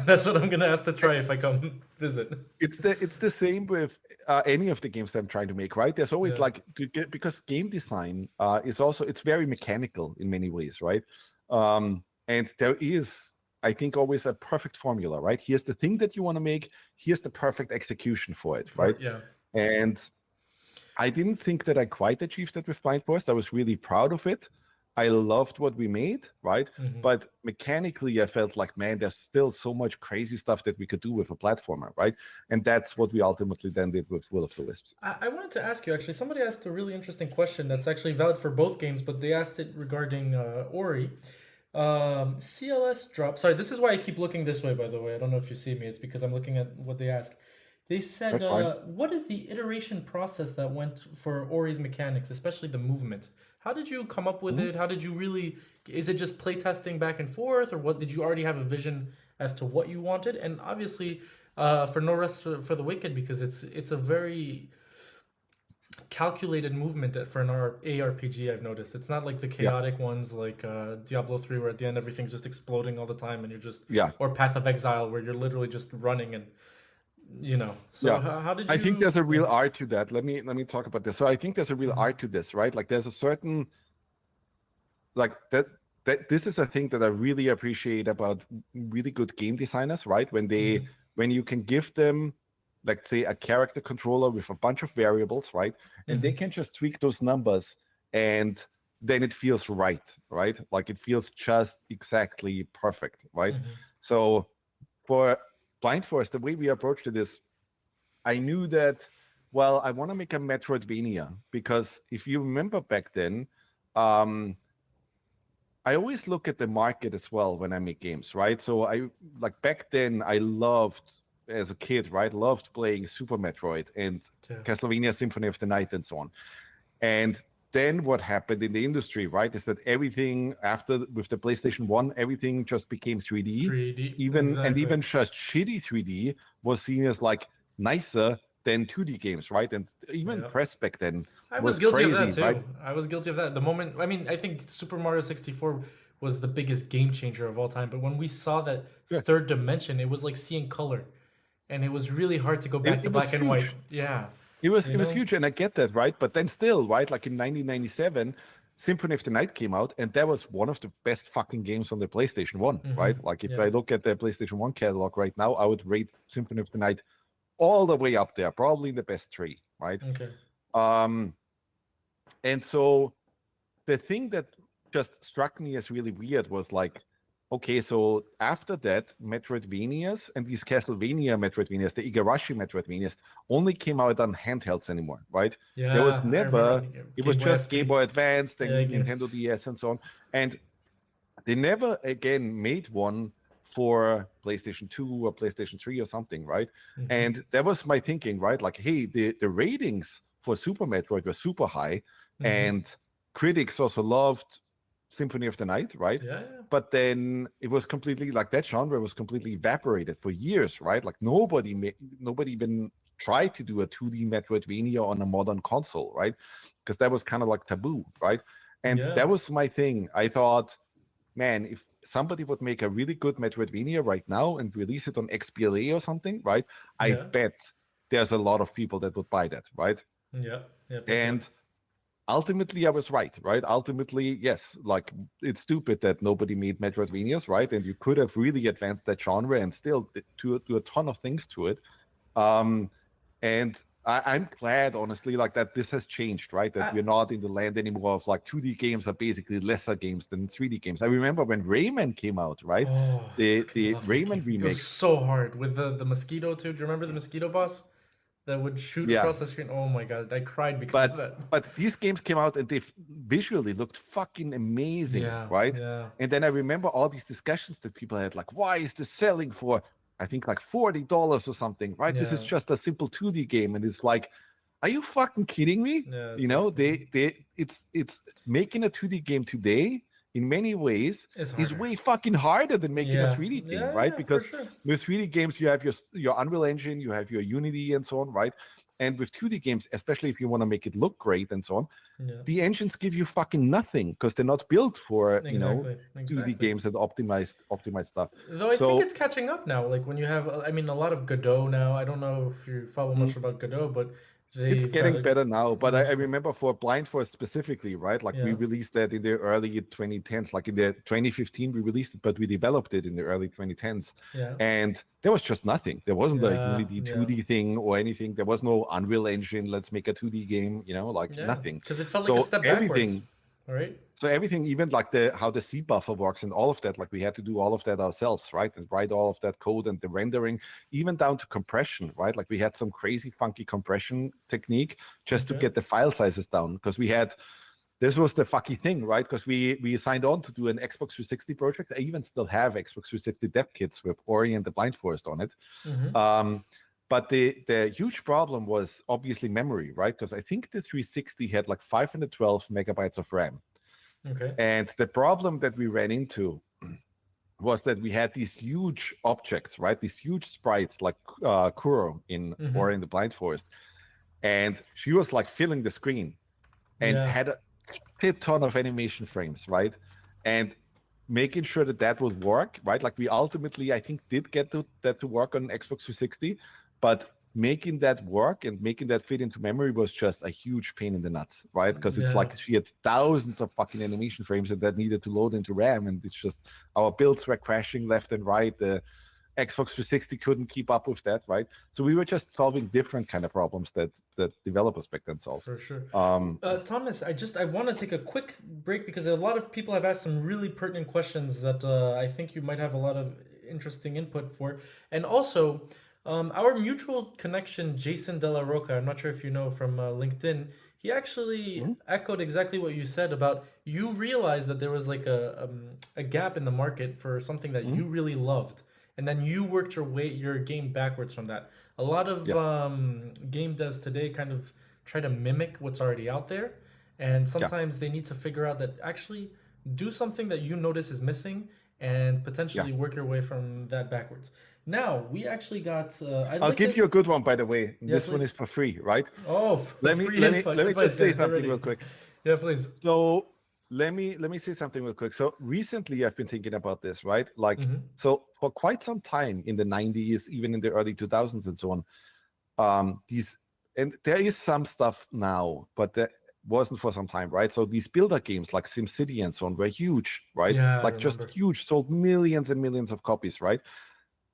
that's what I'm gonna ask to try if I come visit. it's the same with any of the games that I'm trying to make, right? There's always like because game design is also, it's very mechanical in many ways, right? And there is, I think, always a perfect formula, right? Here's the thing that you want to make. Here's the perfect execution for it, right? Yeah. And I didn't think that I quite achieved that with Blind Forest. I was really proud of it. I loved what we made, right? But mechanically, I felt like, man, there's still so much crazy stuff that we could do with a platformer, right? And that's what we ultimately then did with Will of the Wisps. I wanted to ask you, actually, somebody asked a really interesting question that's actually valid for both games, but they asked it regarding Ori. CLS drop. Sorry, this is why I keep looking this way, by the way. I don't know if you see me. It's because I'm looking at what they asked. They said, what is the iteration process that went for Ori's mechanics, especially the movement? How did you come up with it? How did you really... Is it just playtesting back and forth? Or what? Did you already have a vision as to what you wanted? And obviously, for No Rest for the Wicked, because it's a very calculated movement for an ARPG, I've noticed. It's not like the chaotic ones like Diablo 3, where at the end everything's just exploding all the time and you're just... Or Path of Exile, where you're literally just running and... So how did you... I think there's a real art to that. Let me talk about this. So I think there's a real art to this, right? Like there's a certain, like that this is a thing that I really appreciate about really good game designers, right? When you can give them, like, say, a character controller with a bunch of variables, right? And they can just tweak those numbers and then it feels right? Like it feels just exactly perfect, right? So for Blind Forest, the way we approached it is, I knew that, well, I want to make a Metroidvania, because if you remember back then, I always look at the market as well when I make games, right? So like back then, I loved, as a kid, right, loved playing Super Metroid and Castlevania Symphony of the Night and so on. And then what happened in the industry, right, is that everything with the PlayStation 1, everything just became 3D. Even just shitty 3D was seen as like nicer than 2D games, right? And even press back then was guilty crazy, of that too. right? I was guilty of that. The moment, I mean, I think Super Mario 64 was the biggest game changer of all time. But when we saw that third dimension, it was like seeing color. And it was really hard to go back to black and white. Yeah. It was huge, and I get that, right? But then still, right, like in 1997, Symphony of the Night came out, and that was one of the best fucking games on the PlayStation 1, right? Like if I look at the PlayStation 1 catalog right now, I would rate Symphony of the Night all the way up there, probably in the best 3, right? Okay. And so the thing that just struck me as really weird was like, okay, so after that, Metroidvanias and these Castlevania Metroidvanias, the Igarashi Metroidvanias, only came out on handhelds anymore, right? Yeah, there was never, it was just SP. Game Boy Advance, then Nintendo DS and so on. And they never again made one for PlayStation 2 or PlayStation 3 or something, right? And that was my thinking, right? Like, hey, the ratings for Super Metroid were super high, and critics also loved Symphony of the Night, right? Yeah. But then it was completely like that genre was completely evaporated for years, right? Like nobody even tried to do a 2D Metroidvania on a modern console, right? Because that was kind of like taboo, right? And Yeah. that was my thing. I thought, man, if somebody would make a really good Metroidvania right now and release it on XBLA or something, right? I Yeah. bet there's a lot of people that would buy that, right? Yeah. Yep. And ultimately I was right? Ultimately, yes, like it's stupid that nobody made Metroidvanias, right? And you could have really advanced that genre and still do a ton of things to it. And I'm glad, honestly, like that this has changed, right? That I, we're not in the land anymore of like 2D games are basically lesser games than 3D games. I remember when Rayman came out, right? oh, fucking The love that Rayman game. It was remake. so hard with the mosquito too. Do you remember the mosquito boss that would shoot Yeah. across the screen? Oh my god, I cried because of But that. but these games came out and they visually looked fucking amazing, Yeah. right? Yeah. And then I remember all these discussions that people had, like, why is this selling for I think like $40 or something, right? This is Yeah. just a simple 2D game, and it's like, are you fucking kidding me? Yeah. You It's know, like it's making a 2D game today in many ways it's is harder. way fucking harder than making a Yeah. 3D game, right? Yeah. For Because sure. with 3D games you have your Unreal Engine, you have your Unity and so on, right? And with 2D games, especially if you want to make it look great and so on, Yeah. the engines give you fucking nothing because they're not built for, Exactly. 2D Exactly. games that optimized stuff. Though I think So it's catching up now. Like when you have, I mean, a lot of Godot now. I don't know if you follow mm, much about Godot, but it's they've got getting a better now, but I much. remember for Blind Forest specifically, right? Like we Yeah. released that in the early 2010s, like in the 2015 we released it, but we developed it in the early 2010s, Yeah. and there was just nothing. There wasn't a Yeah. Unity Yeah. 2D thing or anything. There was no Unreal Engine. Let's make a 2D game, like Yeah. nothing. Because it felt like a So step backwards, everything right? So everything, even like how the C buffer works and all of that, like we had to do all of that ourselves, right? And write all of that code and the rendering, even down to compression, right? Like we had some crazy funky compression technique just to Okay. get the file sizes down because this was the fucky thing, right? Because we signed on to do an Xbox 360 project. I even still have Xbox 360 dev kits with Ori and the Blind Forest on it. Mm-hmm. But the huge problem was obviously memory, right? Because I think the 360 had like 512 megabytes of RAM. Okay. And the problem that we ran into was that we had these huge objects, right? These huge sprites like Kuro in Mm-hmm. or in the Blind Forest. And she was like filling the screen and Yeah. had a shit ton of animation frames, right? And making sure that would work, right? Like we ultimately, I think, did get that to work on Xbox 360, but making that work and making that fit into memory was just a huge pain in the nuts, right? Because it's Yeah. like she had thousands of fucking animation frames that needed to load into RAM, and it's just our builds were crashing left and right. The Xbox 360 couldn't keep up with that, right? So we were just solving different kind of problems that developers back then solved. For sure. Um, Thomas, I want to take a quick break because a lot of people have asked some really pertinent questions that I think you might have a lot of interesting input for. And also, our mutual connection, Jason De La Roca, I'm not sure if you know from LinkedIn, he actually mhm, echoed exactly what you said about you realized that there was like a gap in the market for something that mhm, you really loved. And then you worked your game backwards from that. A lot of yes, game devs today kind of try to mimic what's already out there, and yeah. sometimes they need to figure out that actually do something that you notice is missing and Yeah. potentially work your way from that backwards. Now we actually got. I'd I'll like give to. you a good one, by the way. Yeah, This one is please. for free, right? Oh, Let me free let me info let me advice, just say guys. Get something ready. real quick. Yeah, please. So let me say something real quick. So recently I've been thinking about this, right? Like Mm-hmm. so for quite some time in the 90s, even in the early 2000s and so on, these and there is some stuff now, but that wasn't for some time, right? So these builder games like SimCity and so on were huge, right? Yeah, I Like just remember. huge, sold millions and millions of copies, right?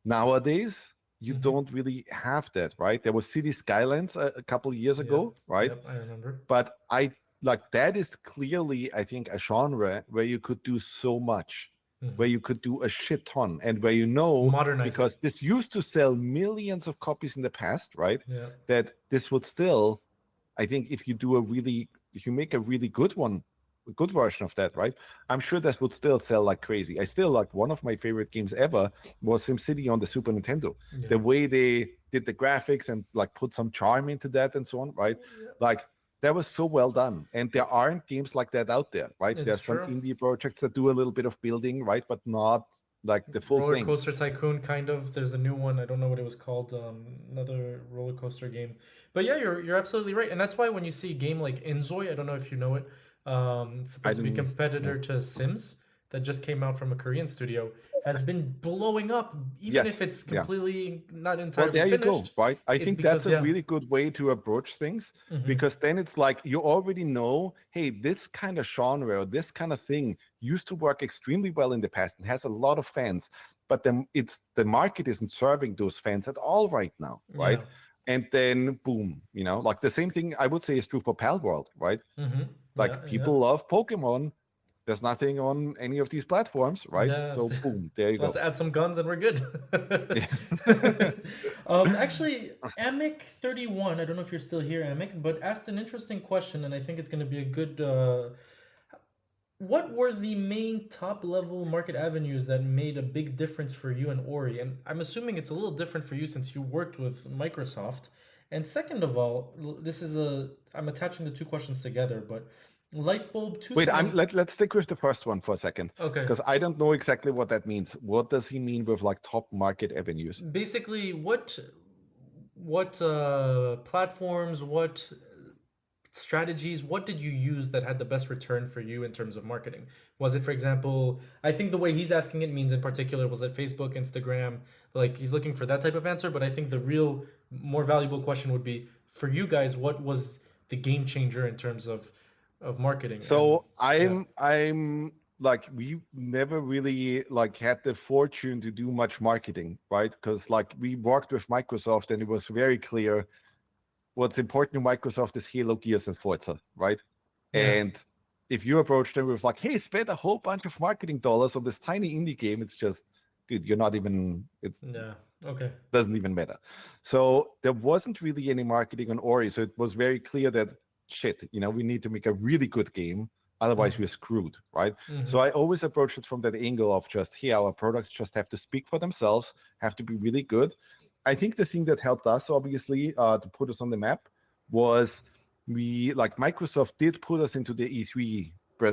Nowadays, you Mm-hmm. don't really have that, right? There was City Skylines a couple of years Yep. ago, right? Yep, I remember. But I like that is clearly, I think, a genre where you could do so much, Mm-hmm. where you could do a shit ton, and where you know, Modernize it. because this used to sell millions of copies in the past, right? Yeah. That this would still, I think, if you make a really good one, a good version of that, right? I'm sure that would still sell like crazy. I still like one of my favorite games ever was SimCity on the Super Nintendo. Yeah. The way they did the graphics and like put some charm into that and so on, right? Yeah. Like that was so well done. And there aren't games like that out there, right? It's There's some true. indie projects that do a little bit of building, right? But not like the full Roller thing. Coaster Tycoon, kind of. There's the new one. I don't know what it was called. Another roller coaster game. But yeah, you're absolutely right, and that's why when you see a game like Inzoi, I don't know if you know it. It's I supposed to be a didn't. competitor No. to Sims that just came out from a Korean studio, has been blowing up, even Yes. if it's Yeah. completely not Well, entirely there you go, finished. right? I It's think that's because a yeah. really good way to approach things Hmm. because then it's like you already know, hey, this kind of genre or this kind of thing used to work extremely well in the past and has a lot of fans, but then it's the market isn't serving those fans at all right now, right? Yeah. And then boom, like the same thing I would say is true for Pal World, right? Hmm. Like Yeah. Yeah. people love Pokemon. There's nothing on any of these platforms, right? Yeah. So boom, there you Let's go. add some guns and we're good. Yes. Actually, Amic31, I don't know if you're still here, Amic, but asked an interesting question, and I think it's going to be a good. What were the main top level market avenues that made a big difference for you and Ori? And I'm assuming it's a little different for you since you worked with Microsoft. And second of all, this is a. I'm attaching the two questions together, but Lightbulb Wait, 27. let's stick with the first one for a second Okay. because I don't know exactly what that means. What does he mean with like top market avenues? Basically, what platforms, what strategies, what did you use that had the best return for you in terms of marketing? Was it, for example, I think the way he's asking it means in particular, was it Facebook, Instagram? Like he's looking for that type of answer, but I think the real more valuable question would be for you guys, what was the game changer in terms of marketing? And So yeah, I'm like we never really like had the fortune to do much marketing, right? Because like we worked with Microsoft and it was very clear what's important to Microsoft is Halo, Gears, and Forza, right? yeah, And if you approach them with like, hey, spend a whole bunch of marketing dollars on this tiny indie game, it's just, dude, you're not even. It's yeah. Okay. doesn't even matter. So there wasn't really any marketing on Ori. So it was very clear that shit, we need to make a really good game. Otherwise, we're screwed, right? So Mm-hmm. I always approach it from that angle of just, hey, our products just have to speak for themselves, have to be really good. I think the thing that helped us, obviously, to put us on the map was we, like Microsoft did put us into the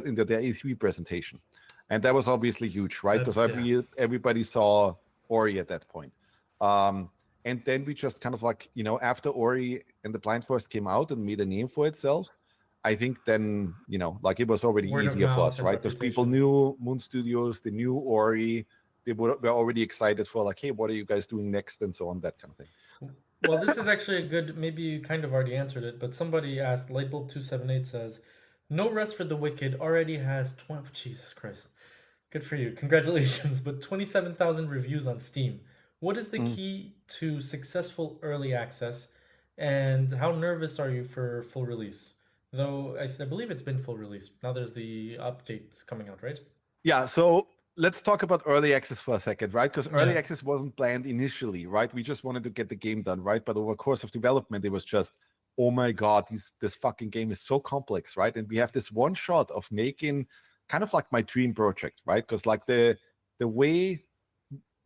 into their E3 presentation. And that was obviously huge, right? Because That's yeah. everybody saw Ori at that point. Um, and then we just kind of like, after Ori and the Blind Forest came out and made a name for itself, I think then, like it was already Word of easier for mouth us, and right? Because people reputation. knew Moon Studios, they knew Ori, they were already excited for like, hey, what are you guys doing next? And so on, that kind of thing. Well, this is actually a good. Maybe you kind of already answered it, but somebody asked. Lightbulb278 says, "No rest for the wicked already has 12." Jesus Christ, good for you, congratulations! But 27,000 reviews on Steam. What is the Mm. key to successful early access, and how nervous are you for full release? Though I believe it's been full release. Now there's the updates coming out, right? Yeah, so let's talk about early access for a second, right? Because early Yeah. access wasn't planned initially, right? We just wanted to get the game done, right? But over the course of development, it was just, oh my God, this fucking game is so complex, right? And we have this one shot of making kind of like my dream project, right? Because like the way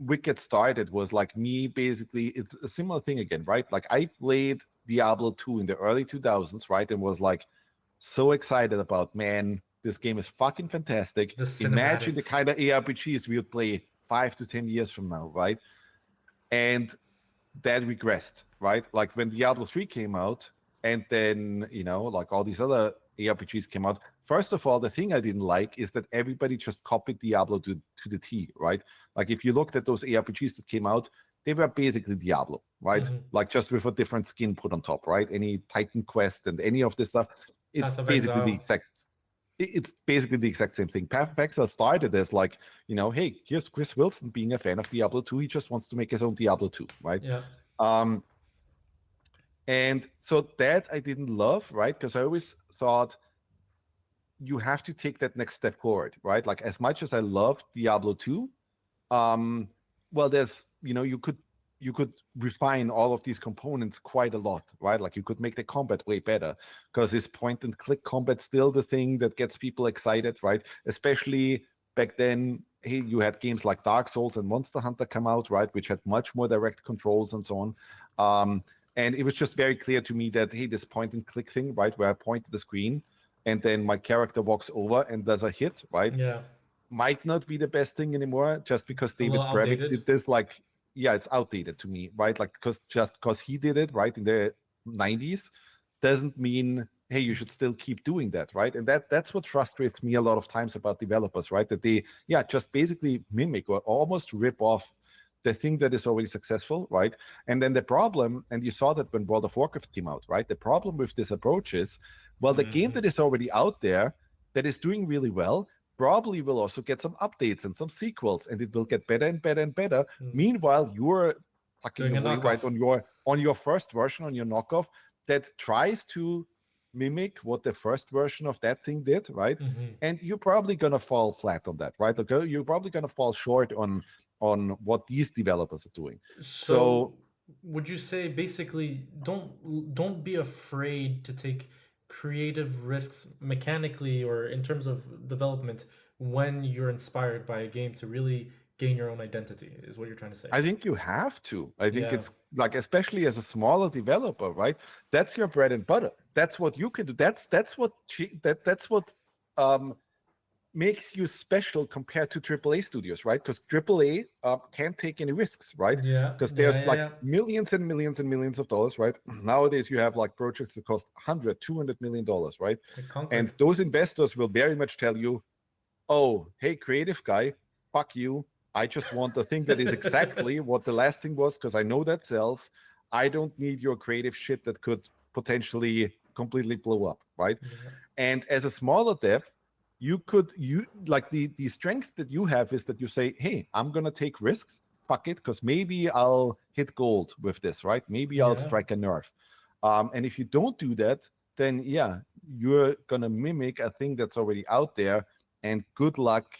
Wicked started was like me basically, it's a similar thing again, right? Like I played Diablo 2 in the early 2000s, right? And was like so excited about, man, this game is fucking fantastic. The Imagine the cinematics. kind of ARPGs we would play 5 to 10 years from now, right? And that regressed, right? Like when Diablo 3 came out, and then, like all these other ARPGs came out. First of all, the thing I didn't like is that everybody just copied Diablo to the T, right? Like if you looked at those ARPGs that came out, they were basically Diablo, right? Hmm. Like just with a different skin put on top, right? Any Titan Quest and any of this stuff, Path it's of basically the Exile. exact it's basically the exact same thing. Path of Exile started as like, hey, here's Chris Wilson being a fan of Diablo 2. He just wants to make his own Diablo 2, right? Yeah. Um, and so that I didn't love, right? Because I always thought you have to take that next step forward, right? Like as much as I loved Diablo 2, um, well, there's, you could refine all of these components quite a lot, right? Like you could make the combat way better because this point and click combat still the thing that gets people excited, right? Especially back then, hey, you had games like Dark Souls and Monster Hunter come out, right? Which had much more direct controls and so on. And it was just very clear to me that, hey, this point and click thing, right, where I point to the screen and then my character walks over and does a hit, right, Yeah. might not be the best thing anymore, just because A little David Brevik outdated. did this. Like, yeah, it's outdated to me, right? Like, because he did it right in the 90s doesn't mean, hey, you should still keep doing that, right? And that's what frustrates me a lot of times about developers, right? That they, yeah, just basically mimic or almost rip off the thing that is already successful, right? And then the problem, and you saw that when World of Warcraft came out, right? The problem with this approach is, well, the game that is already out there that is doing really well probably will also get some updates and some sequels, and it will get better and better and better. Meanwhile, you're plucking Doing a away right knockoff. on your first version, on your knockoff that tries to mimic what the first version of that thing did, right? And you're probably gonna fall flat on that, right? Like, you're probably gonna fall short on what these developers are doing. So So would you say basically don't be afraid to take creative risks mechanically or in terms of development when you're inspired by a game to really gain your own identity is what you're trying to say. I think you have to. I think Yeah. it's like, especially as a smaller developer, right? That's your bread and butter. That's what you can do. That's what um, makes you special compared to AAA studios, right? Because AAA can't take any risks, right? Yeah. Because Yeah, there's yeah, like yeah. millions and millions and millions of dollars, right? Nowadays, you have like projects that cost 100, $200 million, right? Like Concord. And those investors will very much tell you, oh, hey, creative guy, fuck you. I just want the thing that is exactly what the last thing was, because I know that sells. I don't need your creative shit that could potentially completely blow up, right? Yeah. And as a smaller dev, you like the strength that you have is that you say, hey, I'm gonna take risks, fuck it, because maybe I'll hit gold with this, right? Maybe I'll Yeah. strike a nerve. And if you don't do that, then yeah, you're gonna mimic a thing that's already out there, and good luck,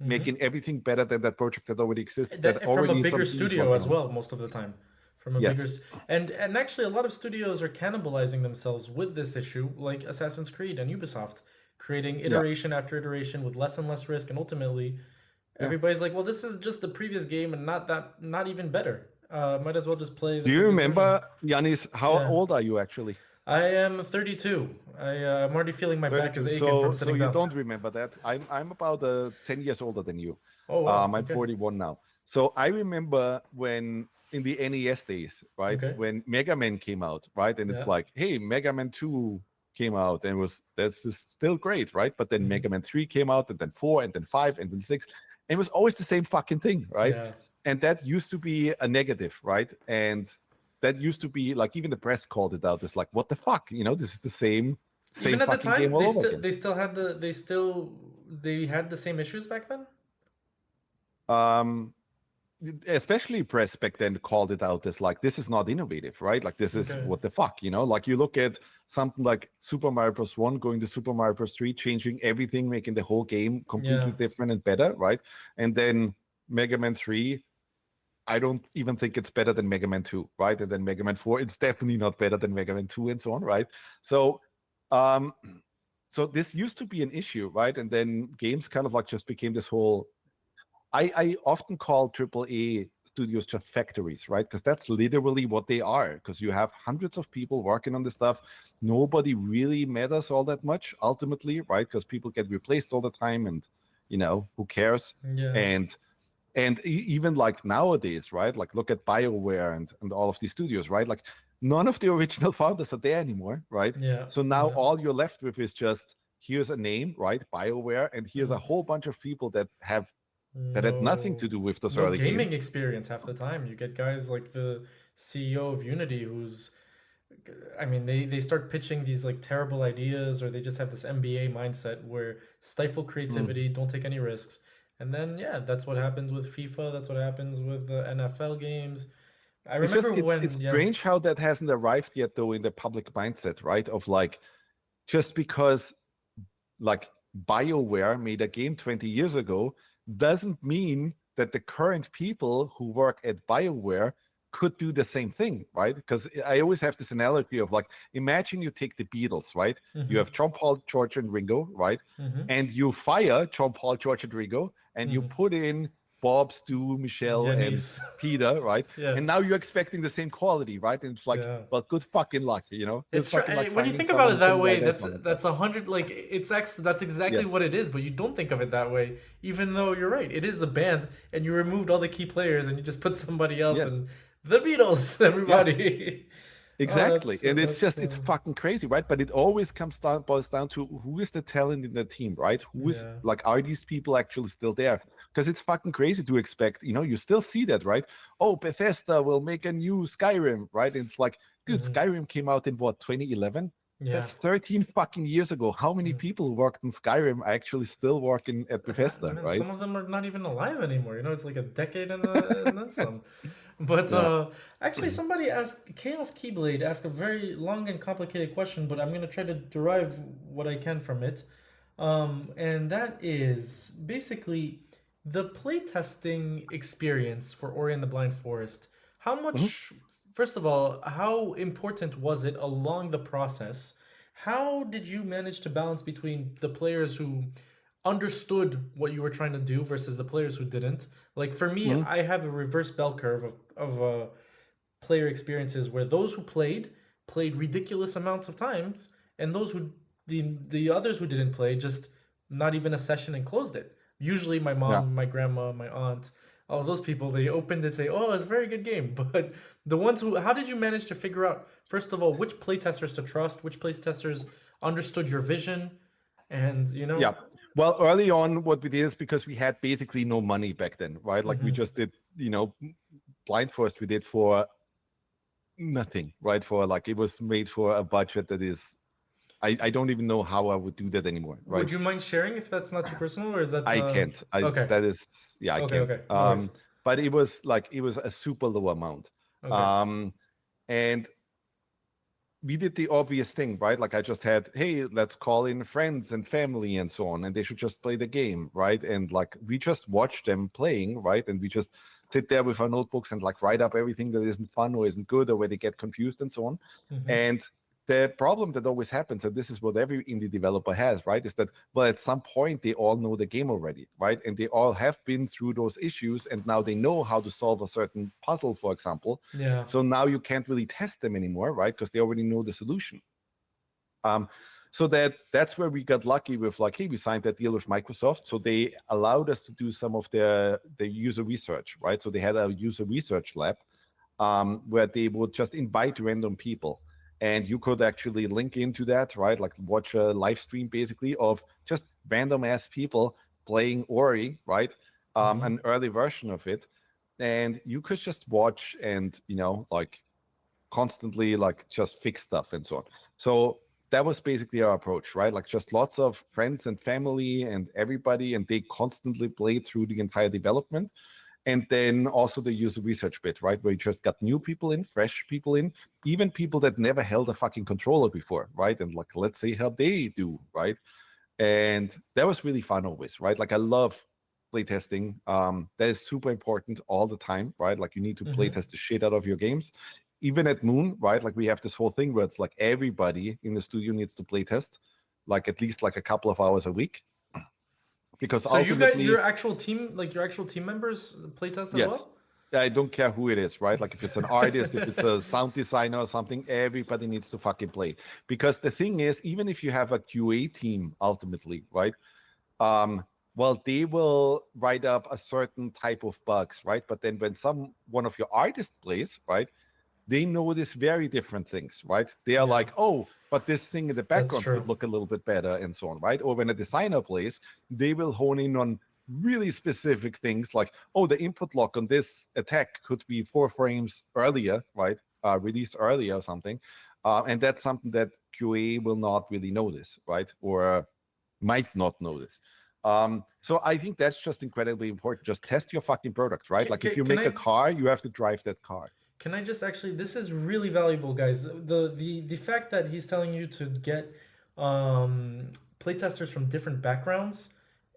making everything better than that project that already exists, that That from a already bigger some team is studio working as on. well most of the time. From a bigger Yes. and actually a lot of studios are cannibalizing themselves with this issue, like Assassin's Creed and Ubisoft, creating Yeah. iteration after iteration with less and less risk, and ultimately Yeah. everybody's like, well, this is just the previous game and not even better. Might as well just play the Do you previous version. remember, Yanis, how Yeah. old are you actually? I am 32. I'm already feeling my back is 32. aching from So sitting you down. don't remember that. I'm about 10 years older than you. Oh wow. I'm Okay. 41 now. So I remember when in the NES days, right, Okay. when Mega Man came out, right, and it's Yeah. like, hey, Mega Man 2 came out and that's just still great, right? But then Mega Man 3 came out, and then 4, and then 5, and then 6. And it was always the same fucking thing, right? Yeah. And that used to be a negative, right? And that used to be like, even the press called it out. It's like, what the fuck? This is the same Even at the fucking game time, all over again. they had the same issues back then. Um, Especially press back then called it out as like, this is not innovative, right? Like, this is Okay. what the fuck, like you look at something like Super Mario Bros. 1 going to Super Mario Bros. 3, changing everything, making the whole game completely Yeah. different and better, right? And then Mega Man 3, I don't even think it's better than Mega Man 2, right? And then Mega Man 4, it's definitely not better than Mega Man 2, and so on, right? So um so this used to be an issue, right? And then games kind of like just became this whole, I often call AAA studios just factories, right? Because that's literally what they are. Because you have hundreds of people working on this stuff. Nobody really matters all that much ultimately, right? Because people get replaced all the time, and who cares? Yeah. And even like nowadays, right? Like, look at BioWare and all of these studios, right? Like, none of the original founders are there anymore, right? Yeah. So now Yeah. all you're left with is just, here's a name, right? BioWare, and here's a whole bunch of people that had nothing to No, do with those no early games. gaming experience half the time. You get guys like the CEO of Unity who's, I mean, they start pitching these like terrible ideas, or they just have this MBA mindset where stifle Mm. creativity, don't take any risks. And then, yeah, that's what happens with FIFA. That's what happens with NFL games. I It's just remember it's when, yeah, strange how that hasn't arrived yet, though, in the public mindset, right? Of like, just because like BioWare made a game 20 years ago doesn't mean that the current people who work at BioWare could do the same thing, right? Because I always have this analogy of like, imagine you take the Beatles, right? You hmm have John, Paul, George, and Ringo, right? hmm And you fire John, Paul, George, and Ringo, and you hmm put in Bob, Stu, Michelle, and Yannis. Peter, right? Yeah. And now you're expecting the same quality, right? And it's like, Yeah. well, good fucking luck, Good It's fucking luck when you finding think about someone it who that can way, write as long as that. that's 100. Like that's exactly Yes, what it is. But you don't think of it that way, even though you're right. It is the band, and you removed all the key players, and you just put somebody else, yes, and the Beatles, yes. everybody. Oh, Exactly. And it's that's just, it's fucking crazy, right? But it always boils down to who is the talent in the team, right? Who is yeah. like, are these people actually still there? Because it's fucking crazy to expect, you still see that, right? Oh, Bethesda will make a new Skyrim, right? And it's like, dude, Hmm. Skyrim came out in what, 2011? Yeah. That's 13 fucking years ago. How many Mm. people who worked in Skyrim are actually still working at Bethesda, Man, right? some of them are not even alive anymore. It's like a decade and then some. But Yeah. actually, somebody asked Chaos Keyblade asked a very long and complicated question, but I'm gonna try to derive what I can from it. And that is basically the playtesting experience for Ori and the Blind Forest. How Mhm. much, first of all, how important was it along the process? How did you manage to balance between the players who understood what you were trying to do versus the players who didn't? Like for me, Mhm. I have a reverse bell curve of player experiences where those who played ridiculous amounts of times, and those who the others who didn't play just not even a session and closed it. Usually, my Yeah. mom, my grandma, my aunt, all of those people, they opened it, say, "Oh, it's a very good game." But the ones who, how did you manage to figure out first of all which playtesters to trust, which playtesters understood your vision, and Yeah. Well, early on, what we did is because we had basically no money back then, right? Like we Mhm. just did, Blind Forest, we did for nothing, right? For like, it was made for a budget that is, I don't even know how I would do that anymore, right? Would you mind sharing if that's not too personal, or is that I can't. okay? That is, yeah, I Okay, can't. okay, no worries. But it was a super low amount. Okay. Um, and we did the obvious thing, right? Like I just had, hey, let's call in friends and family and so on, and they should just play the game, right? And like we just watch them playing, right? And we just sit there with our notebooks and like write up everything that isn't fun or isn't good or where they get confused and so on. Hmm. And the problem that always happens, and this is what every indie developer has, right? Is that, well, at some point they all know the game already, right? And they all have been through those issues and now they know how to solve a certain puzzle, for example. Yeah. So now you can't really test them anymore, right? Because they already know the solution. Um, so that's where we got lucky with like, hey, we signed that deal with Microsoft, so they allowed us to do some of the user research, right? So they had a user research lab where they would just invite random people, and you could actually link into that, right? Like watch a live stream basically of just random ass people playing Ori, right? Hmm. An early version of it, and you could just watch and like constantly like just fix stuff and so on. So that was basically our approach, right? Like just lots of friends and family and everybody, and they constantly played through the entire development. And then also the user research bit, right? Where you just got new people in, fresh people in, even people that never held a fucking controller before, right? And like, let's see how they do, right? And that was really fun always, right? Like I love playtesting. That is super important all the time, right? Like you need to Hmm. playtest the shit out of your games. Even at Moon, right? Like we have this whole thing where it's like everybody in the studio needs to playtest, like at least like a couple of hours a week, because So you got ultimately, your actual team members playtest as yes, well? I don't care who it is, right? Like if it's an artist, if it's a sound designer or something, everybody needs to fucking play. Because the thing is, even if you have a QA team ultimately, right? um, well, they will write up a certain type of bugs, right? But then when one of your artists plays, right, they notice very different things, right? They are Yeah, like, oh, but this thing in the that's background true. could look a little bit better, and so on, right? Or when a designer plays, they will hone in on really specific things like, oh, the input lock on this attack could be 4 frames earlier, right? Released earlier or something. And that's something that QA will not really notice, right? Or might not notice. So I think that's just incredibly important. Just test your fucking product, right? Can, Like if can, you can make a I car, you have to drive that car. Can I just actually? This is really valuable, guys. The fact that he's telling you to get um, playtesters from different backgrounds,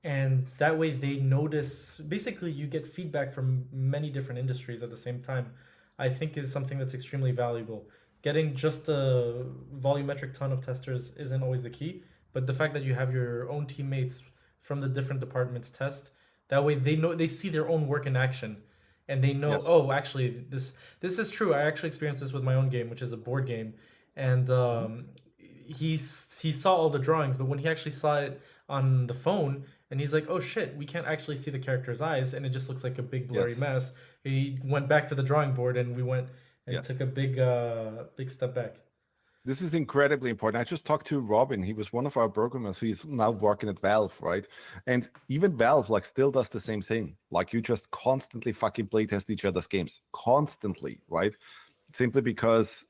and that way they notice. Basically, you get feedback from many different industries at the same time. I think is something that's extremely valuable. Getting just a volumetric ton of testers isn't always the key, but the fact that you have your own teammates from the different departments test, That way they see their own work in action, and they know, Yes. oh, actually this is true. I actually experienced this with my own game, which is a board game, and Mhm. he saw all the drawings, but when he actually saw it on the phone, and he's like, oh shit, we can't actually see the character's eyes, and it just looks like a big blurry Yes. mess. He went back to the drawing board, and we went and Yes. took a big step back. This is incredibly important. I just talked to Robin. He was one of our programmers. He's now working at Valve, right? And even Valve like still does the same thing. Like you just constantly fucking playtest each other's games, constantly, right? Simply because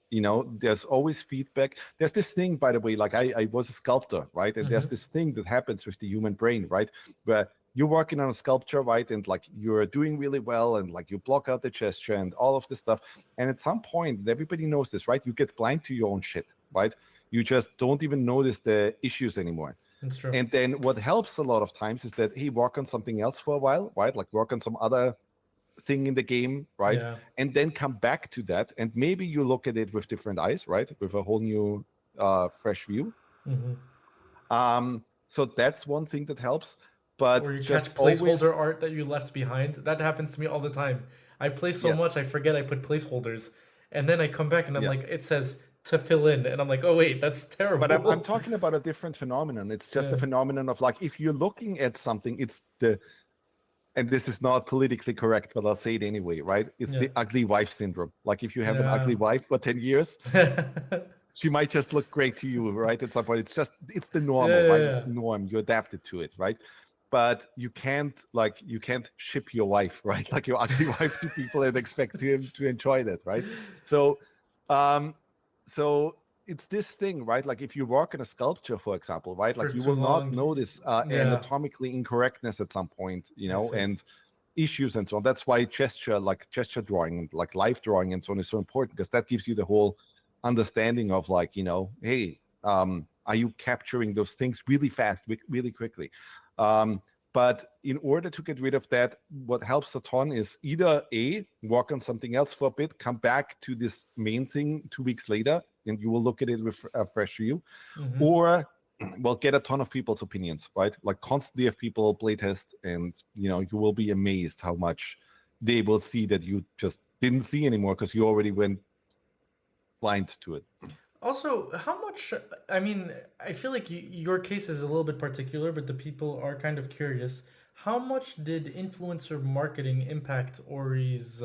there's always feedback. There's this thing, by the way, like I was a sculptor, right? And there's Mm-hmm. this thing that happens with the human brain, right? Where you're working on a sculpture, right? And like you're doing really well, and like you block out the gesture and all of this stuff. And at some point, everybody knows this, right? You get blind to your own shit, right? You just don't even notice the issues anymore. It's true. And then what helps a lot of times is that, hey, work on something else for a while, right? Like work on some other thing in the game, right? Yeah. And then come back to that, and maybe you look at it with different eyes, right? With a whole new, fresh view. Mm-hmm. So that's one thing that helps. But Or you just catch always, placeholder art that you left behind. That happens to me all the time. I play so yes. much I forget I put placeholders, and then I come back and I'm Yeah. like, it says to fill in, and I'm like, oh wait, that's But I'm terrible. talking about a different phenomenon. It's just a Yeah. phenomenon of like if you're looking at something, it's the and this is not politically correct, but I'll say it anyway, right? It's Yeah. the ugly wife syndrome. Like if you have an Yeah. ugly wife for 10 years, she might just look great to you, right? At some point, it's the normal, Yeah, right? It's yeah, the norm. You adapted to it, right? But you can't ship your wife, right? Like your ugly wife to people and expect him to enjoy that, right? So, um, so it's this thing, right? Like if you work in a sculpture, for example, right? for Like you too will not long. notice Yeah, anatomically incorrectness at some point, I see. and issues and so on. That's why gesture drawing, like live drawing and so on, is so important because that gives you the whole understanding of like, hey, are you capturing those things really fast, really quickly? But in order to get rid of that, what helps a ton is either work on something else for a bit, come back to this main thing 2 weeks later, and you will look at it with a fresh view, Mm-hmm. or well, get a ton of people's opinions, right? Like constantly have people playtest, and you will be amazed how much they will see that you just didn't see anymore because you already went blind to it. Also, how much? I mean, I feel like your case is a little bit particular, but the people are kind of curious. How much did influencer marketing impact Ori's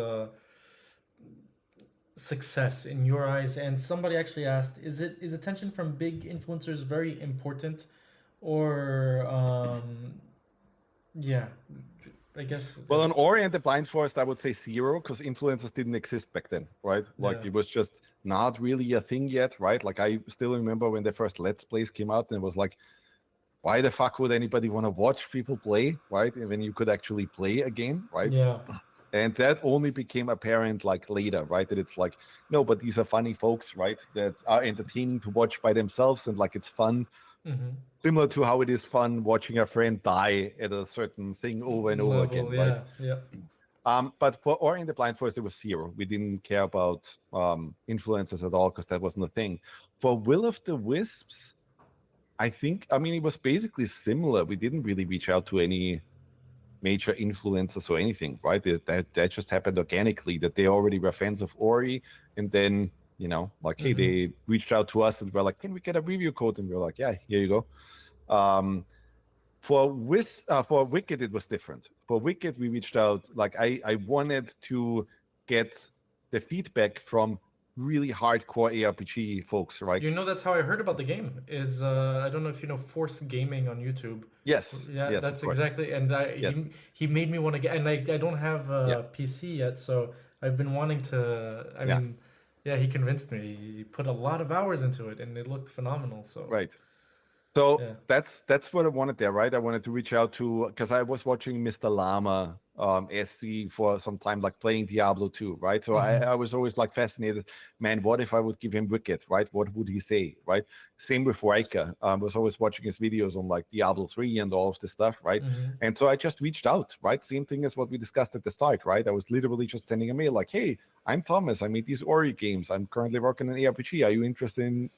success in your eyes? And somebody actually asked, is attention from big influencers very important, or yeah, I guess Well, on it's Ori and the Blind Forest, I would say zero because influencers didn't exist back then, right? Like yeah, it was just not really a thing yet, right? Like I still remember when the first Let's Plays came out, and it was like, why the fuck would anybody want to watch people play, right? And when you could actually play a game, right? yeah, And that only became apparent like later, right? That it's like, no, but these are funny folks, right? That are entertaining to watch by themselves, and like it's fun, mm-hmm. similar to how it is fun watching a friend die at a certain thing over and over again, Level, right? yeah, yeah. But for Ori in the Blind Forest, it was zero. We didn't care about influencers at all because that wasn't a thing. For Will of the Wisps, I mean, it was basically similar. We didn't really reach out to any major influencers or anything, right? That just happened organically, that they already were fans of Ori, and then like, hey, Mm-hmm. they reached out to us and we're like, can we get a review code? And we're like, yeah, here you go. For Wicked, it was different. For Wicked, we reached out. Like I wanted to get the feedback from really hardcore ARPG folks, right? You know, that's how I heard about the game. Is I don't know if you know Force Gaming on YouTube. Yes, Yeah, yes, of that's course. exactly. And Yes, he made me want to get. And I don't have yeah, a PC yet, so I've been wanting to. I yeah, mean, yeah, he convinced me. He put a lot of hours into it, and it looked phenomenal. So right. So yeah. that's what I wanted there, right? I wanted to reach out to because I was watching Mr. Llama SC for some time, like playing Diablo 2, right? So Mm-hmm. I was always like fascinated, man, what if I would give him Wicked, right? What would he say, right? Same with Riker. I was always watching his videos on like Diablo 3 and all of this stuff, right? Mm-hmm. And so I just reached out, right? Same thing as what we discussed at the start, right? I was literally just sending a mail like, hey, I'm Thomas. I made these Ori games. I'm currently working on an ARPG. Are you interested in,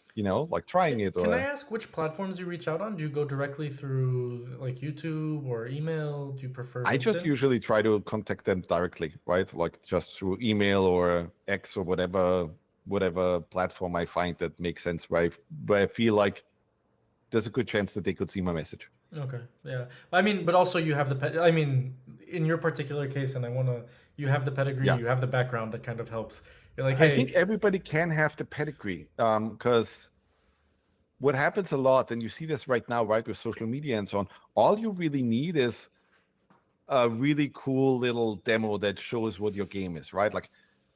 like trying it? Can I Or ask which platforms you reach out on? Do you go directly through like YouTube or email? Do you prefer I just LinkedIn? usually try to contact them directly, right? Like just through email or X or whatever platform I find that makes sense, right? Where I feel like there's a good chance that they could see my message. Okay, yeah. I mean, but also you have I mean, in your particular case, and you have the pedigree, Yeah. you have the background that kind of helps. You're like, I think hey, everybody can have the pedigree, because what happens a lot, and you see this right now, right, with social media and so on, all you really need is a really cool little demo that shows what your game is, right? Like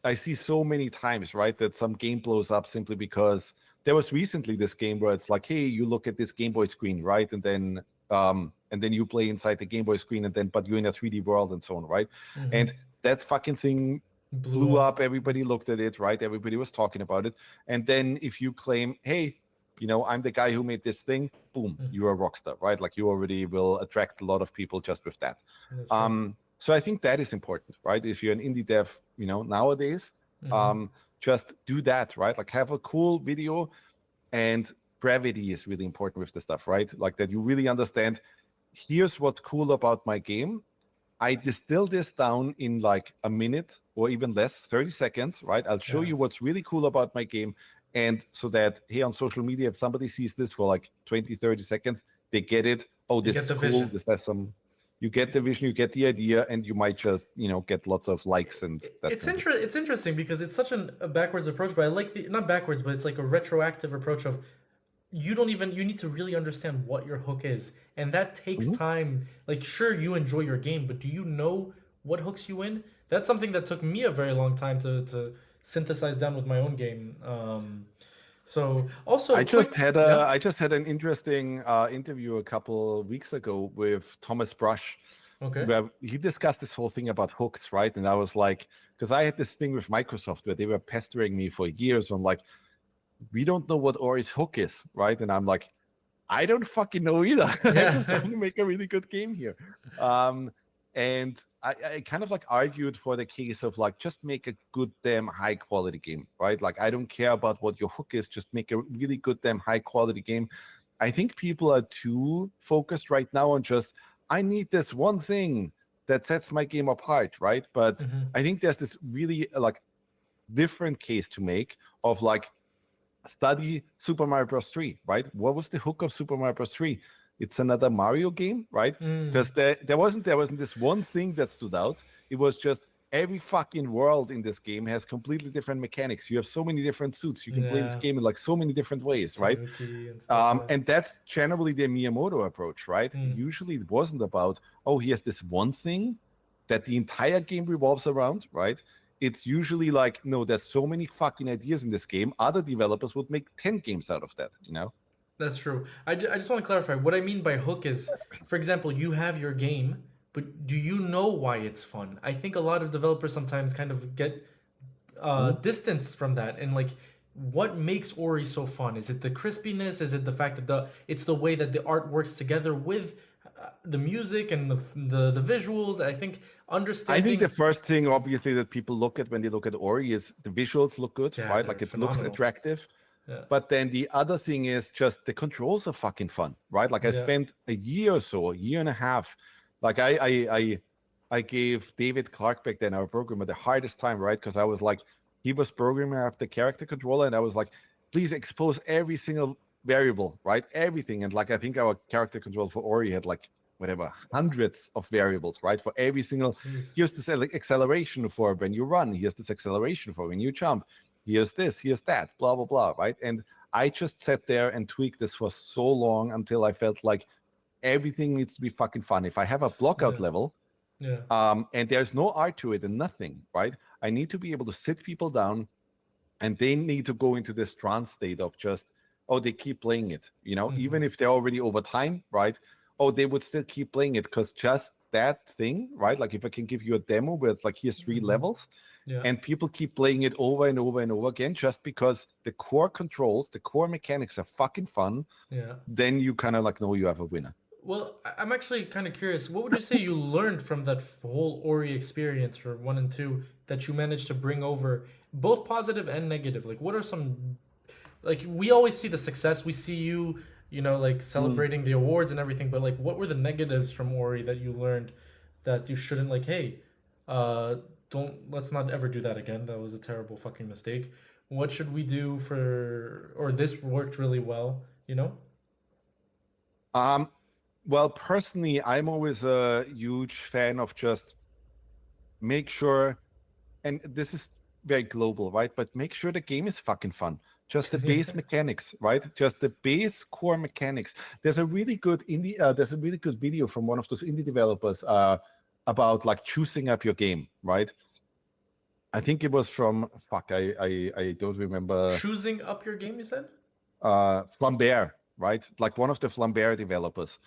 I see so many times, right, that some game blows up simply because there was recently this game where it's like, hey, you look at this Game Boy screen, right? And then you play inside the Game Boy screen, but you're in a 3D world and so on, right? mm-hmm, And that fucking thing blew blew up. up. Everybody looked at it, right? Everybody was talking about it. And then if you claim, hey, I'm the guy who made this thing, boom, Mm, you're a rock star, right? Like you already will attract a lot of people just with that. that's true. So I think that is important, right? If you're an indie dev, nowadays, Mm-hmm. um, just do that, right? Like have a cool video, and brevity is really important with the stuff, right? Like that you really understand, here's what's cool about my game. I distill this down in like a minute or even less, 30 seconds, right? I'll show Yeah, you what's really cool about my game. And so that, hey, on social media, if somebody sees this for like 20, 30 seconds, they get it. Oh, you this get is the cool. vision. This has some, you get the vision, you get the idea, and you might just, get lots of likes and that kind of thing. It's interesting because it's such a backwards approach, but I like the not backwards, but it's like a retroactive approach of you need to really understand what your hook is, and that takes Mhm. time. Like sure, you enjoy your game, but do you know what hooks you in? That's something that took me a very long time to synthesize down with my own game. So also quick, yeah, I just had an interesting interview a couple weeks ago with Thomas Brush, okay, where he discussed this whole thing about hooks, right? And I was like, because I had this thing with Microsoft where they were pestering me for years on like, we don't know what Ori's hook is, right? And I'm like, I don't fucking know either. I'm just yeah, trying to make a really good game here. Um, and I kind of like argued for the case of like, just make a good damn high quality game, right? Like, I don't care about what your hook is, just make a really good damn high quality game. I think people are too focused right now on just, I need this one thing that sets my game apart, right? But hmm, I think there's this really like different case to make of like, study Super Mario Bros. 3, right? What was the hook of Super Mario Bros. 3? It's another Mario game, right? mm, Because there wasn't this one thing that stood out. It was just every fucking world in this game has completely different mechanics. You have so many different suits. You can play this yeah, game in like so many different ways, right? Tanuki and stuff. Yeah, And that's generally the Miyamoto approach, right? mm, Usually it wasn't about, oh, he has this one thing that the entire game revolves around, right? It's usually like, no, there's so many fucking ideas in this game. Other developers would make 10 games out of that. that's true. I just want to clarify what I mean by hook is, for example, you have your game, but do you know why it's fun? I think a lot of developers sometimes kind of get Mhm. distanced from that, and like what makes Ori so fun? Is it the crispiness? Is it the fact that it's the way that the art works together with the music and the visuals? I think I think the understanding, first thing, obviously, that people look at when they look at Ori is the visuals look good, yeah, right? they're Like it looks phenomenal. attractive. Yeah, But then the other thing is just the controls are fucking fun, right? Like I yeah, spent a year or so, a year and a half. Like I gave David Clark back then, our programmer, the hardest time, right? Because I was like, he was programming up the character controller, and I was like, please expose every single variable, right? Everything. And like I think our character control for Ori had like whatever, hundreds of variables, right? For every single, jeez, here's this acceleration for when you run, here's this acceleration for when you jump, here's this, here's that, blah, blah, blah, right? And I just sat there and tweaked this for so long until I felt like everything needs to be fucking fun. If I have a blockout yeah, level, yeah, and there's no art to it and nothing, right? I need to be able to sit people down, and they need to go into this trance state of just, oh, they keep playing it, hmm, even if they're already over time, right? Oh, they would still keep playing it because just that thing, right? Like if I can give you a demo where it's like here's 3 levels, Yeah. and people keep playing it over and over and over again just because the core controls, the core mechanics are fucking fun, Yeah. then you kind of like know you have a winner. Well, I'm actually kind of curious. What would you say you learned from that whole Ori experience for 1 and 2 that you managed to bring over, both positive and negative? Like, what are some, like, we always see the success. We see you, like celebrating the awards and everything. But like, what were the negatives from Ori that you learned that you shouldn't, like? Hey, let's not ever do that again. That was a terrible fucking mistake. What should we do or this worked really well, you know? Well, personally, I'm always a huge fan of just make sure, and this is very global, right? But make sure the game is fucking fun. Just the base mechanics, right? Just the base core mechanics. There's a really good video from one of those indie developers about like choosing up your game, right? I think it was from I don't remember. Choosing up your game, you said? Flambert, right? Like one of the Flambert developers.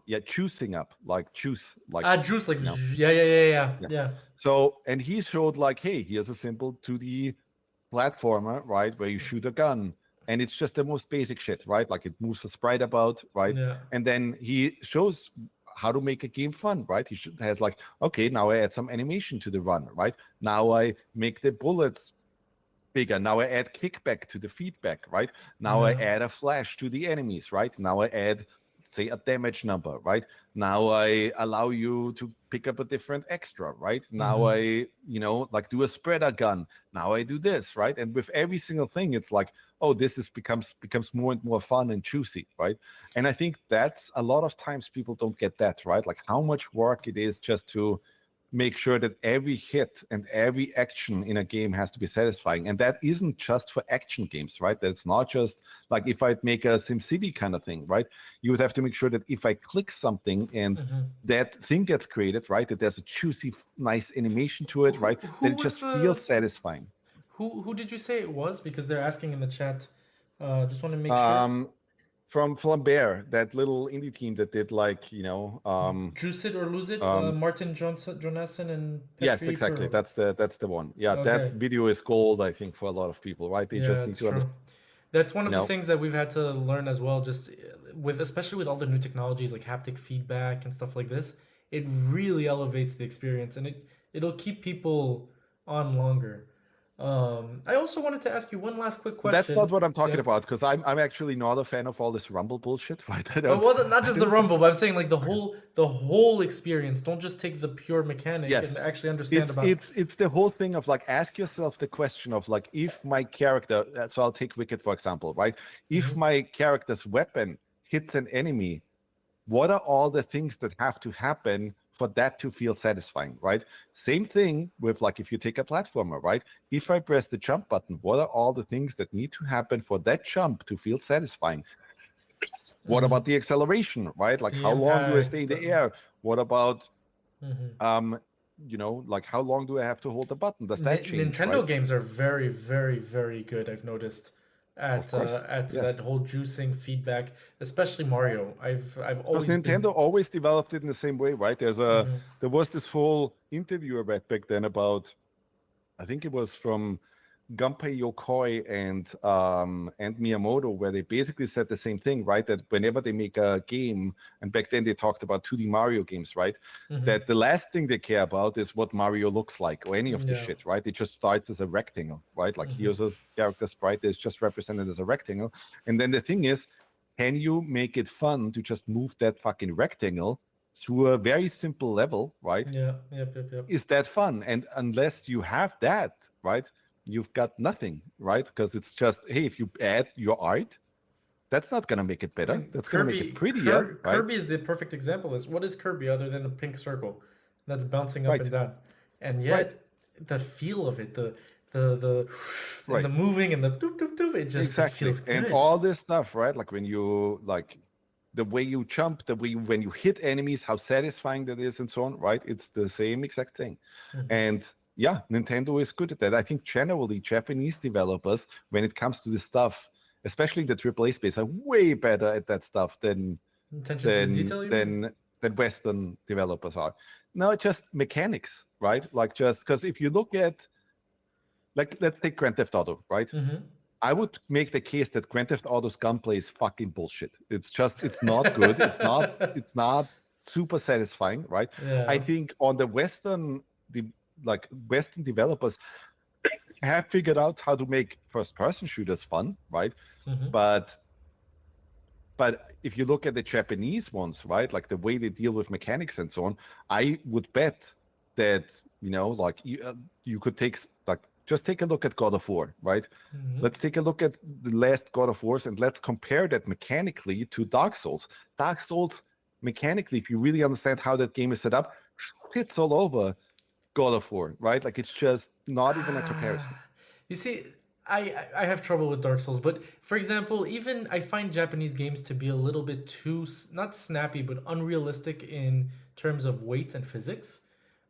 Yeah, choosing up, like choose, like juice, like you know. yeah. Yes. Yeah. So, and he showed like, hey, here's a simple 2D platformer, right, where you shoot a gun, and it's just the most basic shit, right? Like it moves a sprite about, right? Yeah. And then he shows how to make a game fun, right? Has like, okay, now I add some animation to the run, right? Now I make the bullets bigger. Now I add kickback to the feedback, right? Now I add a flash to the enemies, right? Now I add, say, a damage number, right? Now I allow you to pick up a different extra, right? Now I, like do a spreader gun. Now I do this, right? And with every single thing, it's like, oh, this becomes more and more fun and juicy, right? And I think that's a lot of times people don't get that, right? Like how much work it is just to make sure that every hit and every action in a game has to be satisfying. And that isn't just for action games, right? That's not just like if I'd make a SimCity kind of thing, right? You would have to make sure that if I click something and that thing gets created, right, that there's a juicy, nice animation to it, right? Then it just feels satisfying. Who did you say it was? Because they're asking in the chat. Just want to make sure. From Flambert, that little indie team that did like, Juice It or Lose It, Martin Jonassen and Petri. Yes, exactly. That's the one. Yeah, Okay. that video is gold, I think, for a lot of people, right? They just need to understand. That's one of the things that we've had to learn as well, just especially with all the new technologies like haptic feedback and stuff like this. It really elevates the experience, and it'll keep people on longer. I also wanted to ask you one last quick question. That's not what I'm talking about, because I'm actually not a fan of all this Rumble bullshit, right? Well, not just the Rumble, but I'm saying like the whole experience. Don't just take the pure mechanic and actually understand it's the whole thing of like ask yourself the question of like if my character. So I'll take Wicked for example, right? If my character's weapon hits an enemy, what are all the things that have to happen for that to feel satisfying, right? Same thing with like if you take a platformer, right? If I press the jump button, what are all the things that need to happen for that jump to feel satisfying? What about the acceleration, right? Like how long do I stay in the air? What about like how long do I have to hold the button? Does that change? Nintendo games are very, very, very good, I've noticed. At that whole juicing feedback, especially Mario. I've always Nintendo always developed it in the same way, right? There was this whole interview I read back then about, I think it was from Gunpei Yokoi and Miyamoto, where they basically said the same thing, right? That whenever they make a game, and back then they talked about 2D Mario games, right? That the last thing they care about is what Mario looks like or any of this shit, right? It just starts as a rectangle, right? Like here's a character sprite that's just represented as a rectangle. And then the thing is, can you make it fun to just move that fucking rectangle through a very simple level, right? Yeah, yep. Is that fun? And unless you have that, right, you've got nothing, right? Because it's just, hey, if you add your art, that's not going to make it better. That's going to make it prettier. Kirby is the perfect example. What is Kirby other than a pink circle that's bouncing up and down? And yet, the feel of it, the and the moving and the doop doop doop, it just feels good. And all this stuff, right? Like when you like the way you jump, the way when you hit enemies, how satisfying that is, and so on, right? It's the same exact thing. And yeah, Nintendo is good at that. I think generally Japanese developers, when it comes to this stuff, especially the AAA space, are way better at that stuff than attention to detail. than Western developers are. No, just mechanics, right? Like just because if you look at, like, let's take Grand Theft Auto, right? Mm-hmm. I would make the case that Grand Theft Auto's gunplay is fucking bullshit. It's not good. It's not super satisfying, right? I Yeah. think on the Western developers have figured out how to make first-person shooters fun, right? Mm-hmm. But if you look at the Japanese ones, right, like the way they deal with mechanics and so on, I would bet that like you could just take a look at God of War, right? Mm-hmm. Let's take a look at the last God of Wars and let's compare that mechanically to Dark Souls. Dark Souls, mechanically, if you really understand how that game is set up, sits all over God of War, right? Like it's just not even a comparison. You see, I have trouble with Dark Souls, but for example, even I find Japanese games to be a little bit too not snappy, but unrealistic in terms of weight and physics,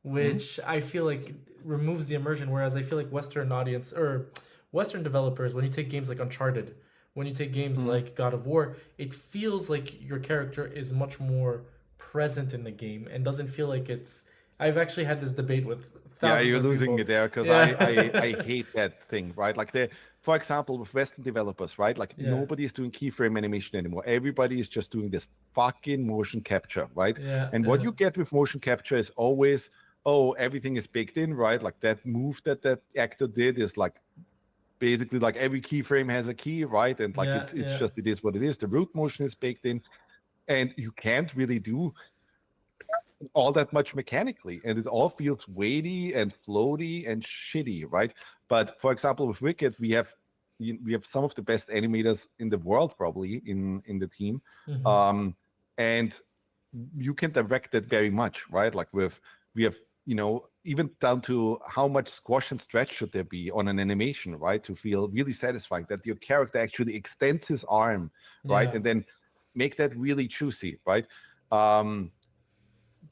Mhm. which I feel like removes the immersion. Whereas I feel like Western audience or Western developers, when you take games like Uncharted, when you take games Mhm. like God of War, it feels like your character is much more present in the game and doesn't feel like it's. I've actually had this debate with Yeah, thousands you're of losing me people. there because I Yeah. hate that thing, right? Like for example, with Western developers, right? Like Yeah. nobody's doing keyframe animation anymore. Everybody is just doing this fucking motion capture, right? Yeah. And what Yeah. you get with motion capture is always, oh, everything is baked in, right? Like that move that actor did is like basically like every keyframe has a key, right? And like Yeah. it's Yeah. just it is what it is. The root motion is baked in, and you can't really do all that much mechanically, and it all feels weighty and floaty and shitty, right? But for example, with Wicked, we have some of the best animators in the world, probably in the team, Mm-hmm. and you can direct it very much, right? Like we have even down to how much squash and stretch should there be on an animation, right, to feel really satisfying that your character actually extends his arm, right, Yeah. and then make that really juicy, right? Um,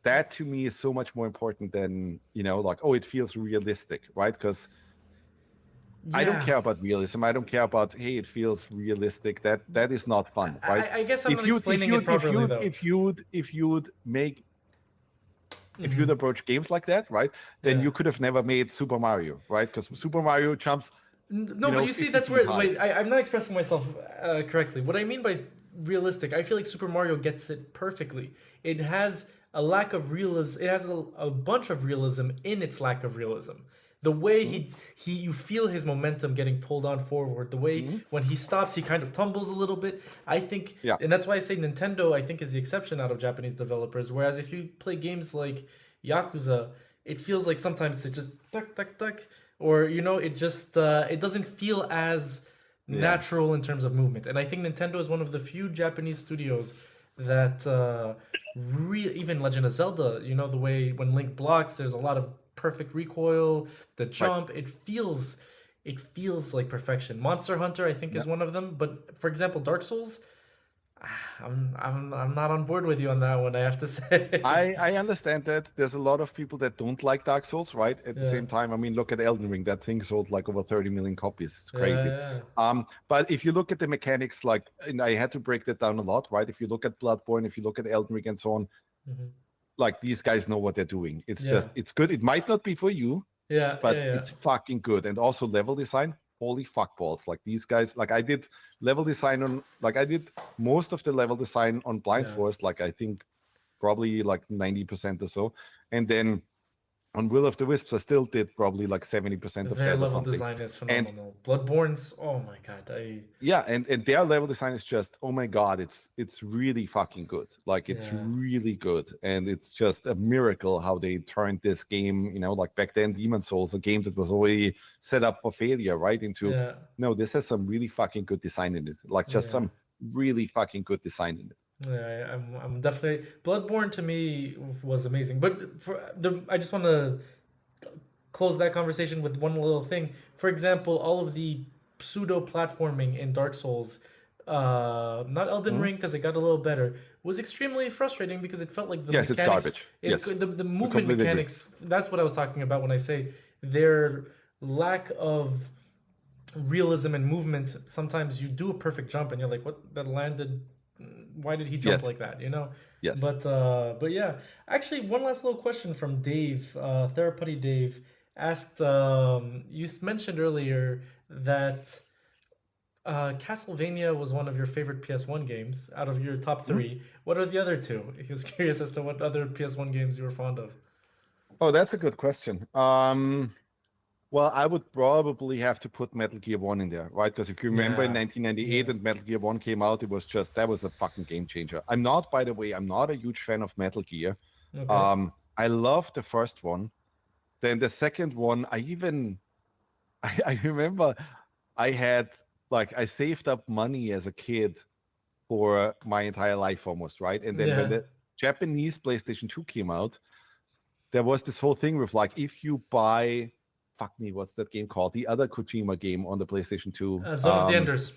that to It's me is so much more important than like, oh, it feels realistic, right? Because I don't yeah. care about realism. I don't care about, hey, it feels realistic. That is not I, fun, right? I guess I'm if not you'd if explaining it you'd if properly you'd though. if you'd if you'd make if Mm-hmm. you'd approach games like that, right, then Yeah. you could have never made Super Mario, right? Because Super Mario jumps No, but you see, 50 that's feet where. high. Wait, I'm not expressing myself correctly. What I mean by realistic, I feel like Super Mario gets it perfectly. It has a lack of realism. It has a bunch of realism in its lack of realism. The way Mhm. you feel his momentum getting pulled on forward. The way Mhm. when he stops, he kind of tumbles a little bit. I think, Yeah. and that's why I say Nintendo. I think is the exception out of Japanese developers. Whereas if you play games like Yakuza, it feels like sometimes it just tuck tuck tuck, or it just it doesn't feel as Yeah. natural in terms of movement. And I think Nintendo is one of the few Japanese studios that even Legend of Zelda, the way when Link blocks, there's a lot of perfect recoil, the Right. jump, it feels like perfection. Monster Hunter, I think, Yeah. is one of them. But for example, Dark Souls, I'm not on board with you on that one, I have to say. I understand that there's a lot of people that don't like Dark Souls, right? At the Yeah. same time, I mean, look at Elden Ring. That thing sold like over 30 million copies. It's crazy. Yeah. But if you look at the mechanics, like, and I had to break that down a lot, right? If you look at Bloodborne, if you look at Elden Ring and so on, Hmm. like these guys know what they're doing. It's Yeah. just, it's good. It might not be for you, Yeah. but Yeah. Yeah. it's fucking good. And also level design, holy fuck balls. Like these guys, like I did level design on, like I did most of the level design on Blind Yeah. Forest, like I think probably like 90% or so. And then on Will of the Wisps, I still did probably like 70% of Their that or level something. design is And phenomenal. Bloodborne's, oh my god, yeah, and their level design is just, oh my god, it's really fucking good. Like it's yeah, really good. And it's just a miracle how they turned this game, like back then, Demon Souls, a game that was already set up for failure, right? Into, yeah, no, this has some really fucking good design in it. Like just yeah. some really fucking good design in it. Yeah, I'm definitely Bloodborne to me was amazing, but I just want to close that conversation with one little thing. For example, all of the pseudo platforming in Dark Souls, not Elden Mhm. Ring because it got a little better, was extremely frustrating because it felt like the Yes, it's mechanics, garbage. it's Yes, the I movement completely agree. mechanics. That's what I was talking about when I say their lack of realism and movement. Sometimes you do a perfect jump and you're like, what, that landed why did he jump Yes. like that, you know? Yes. But yeah, actually, one last little question from Dave, Therapy Dave asked. You mentioned earlier that Castlevania was one of your favorite PS1 games out of your top Hmm? three. What are the other two? He was curious as to what other PS1 games you were fond of. Oh, that's a good question. Well, I would probably have to put Metal Gear 1 in there, right? Because if you remember in Yeah, 1998 yeah. and Metal Gear 1 came out, it was just that was a fucking game changer. I'm not, by the way, I'm not a huge fan of Metal Gear. Okay. I love the first one. Then the second one, I remember I had like I saved up money as a kid for my entire life almost, right? And then when Yeah. the Japanese PlayStation 2 came out, there was this whole thing with like if you buy fuck me, what's that game called? The other Kojima game on the PlayStation 2. Zone of the Enders.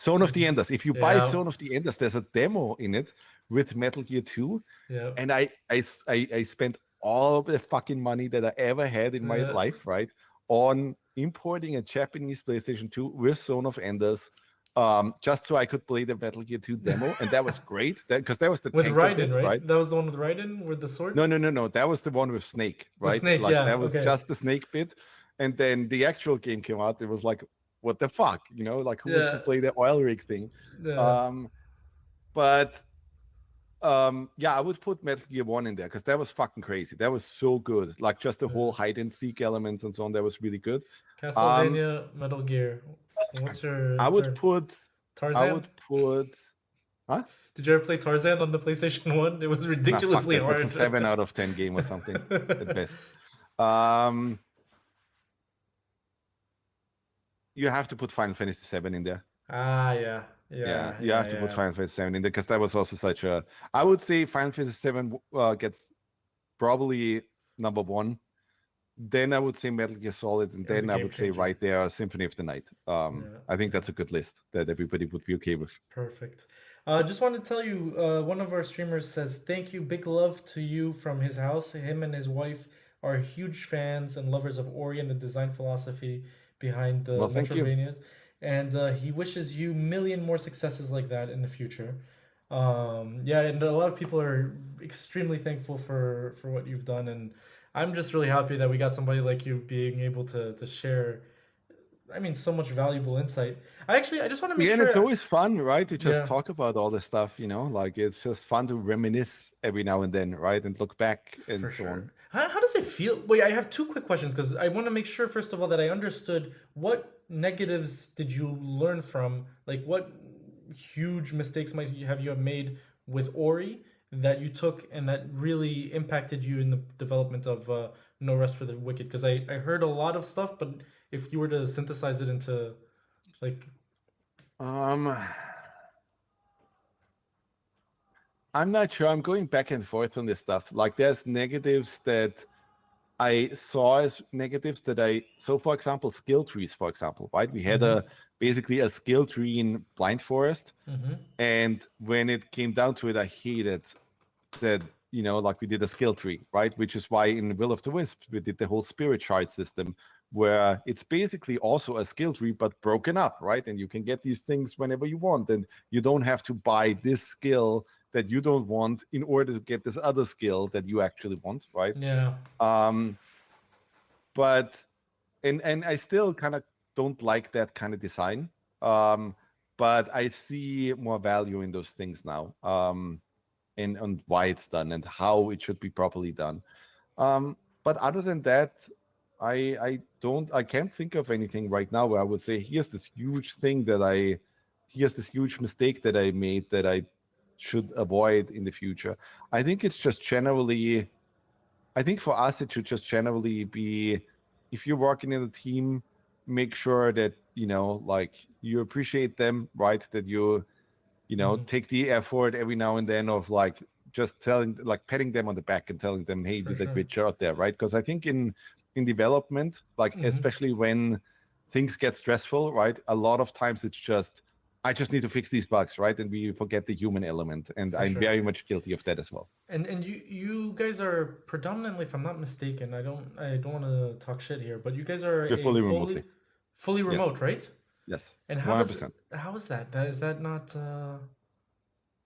Zone of Is the Enders. If you buy yeah, Zone of the Enders, there's a demo in it with Metal Gear 2. yeah, And I spent all the fucking money that I ever had in my yeah. life, right, on importing a Japanese PlayStation 2 with Zone of Enders, just so I could play the Metal Gear 2 demo, and that was great because that was the With tanker Raiden, bit, right? right? That was the one with Raiden with the sword. No. That was the one with Snake, With right? Snake, Like yeah. that was Okay. just the Snake bit, and then the actual game came out. It was like, what the fuck, like who wants to Yeah, play the oil rig thing? yeah, Um, but yeah, I would put Metal Gear 1 in there because that was fucking crazy. That was so good. Like just the yeah. whole hide and seek elements and so on, that was really good. Um, Castlevania, Metal Gear. What's your I would third? put I Tarzan? would put huh? Did you ever play Tarzan on the PlayStation 1? It was Nah, fuck ridiculously that. That's a hard. 7 out of 10 game or something at best. Um, you have to put Final Fantasy 7 in there. Ah, yeah. Yeah, Yeah, you have yeah, to put yeah. Final Fantasy 7 in there because that was also such a. I would say Final Fantasy 7 gets probably number one. Then I would say Metal Gear Solid, and It was a then I game would say changer. right there Symphony of the Night. Yeah, I think yeah. that's a good list that everybody would be okay with. Perfect. Just wanted to tell you, one of our streamers says thank you, big love to you from his house. Him and his wife are huge fans and lovers of Ori and the design philosophy behind the Well, thank you. Metrovanias, and he wishes you million more successes like that in the future. Yeah, and a lot of people are extremely thankful for what you've done, and I'm just really happy that we got somebody like you being able to share. I mean, so much valuable insight. I just want to make Yeah, and it's sure. always fun, right, to just Yeah. talk about all this stuff. Like it's just fun to reminisce every now and then, right, and look back and For so on. sure. How does it feel? Wait, I have two quick questions because I want to make sure, first of all, that I understood what negatives did you learn from? Like, what huge mistakes might you have made with Ori that you took and that really impacted you in the development of No Rest for the Wicked? Because I heard a lot of stuff, but if you were to synthesize it into, like, Um, I'm not sure. I'm going back and forth on this stuff. Like, there's negatives that I saw as negatives that so for example, skill trees, for example, right? We had mm-hmm, basically a skill tree in Blind Forest, mm-hmm, and when it came down to it, I hated that, like we did a skill tree, right? Which is why in Will of the Wisps we did the whole spirit shard system, where it's basically also a skill tree but broken up, right? And you can get these things whenever you want, and you don't have to buy this skill that you don't want in order to get this other skill that you actually want, right? yeah, um but and I still kind of don't like that kind of design. But I see more value in those things now. And why it's done and how it should be properly done. But other than that, I can't think of anything right now where I would say here's this huge thing here's this huge mistake that I made that I should avoid in the future. I think it's just generally I think for us, it should just generally be if you're working in a team, make sure that, like you appreciate them, right? That mm-hmm, take the effort every now and then of like just like patting them on the back and telling them, hey, you for did a sure. great job there, right? Because I think in development, like Mm-hmm, especially when things get stressful, right? A lot of times it's just, I just need to fix these bugs, right? And we forget the human element. And for I'm sure. very much guilty of that as well. And you guys are predominantly, if I'm not mistaken, I don't want to talk shit here, but you guys are We're a fully remotely. fully Yes. remote, right? Yes. And 100%. how is that? Is that not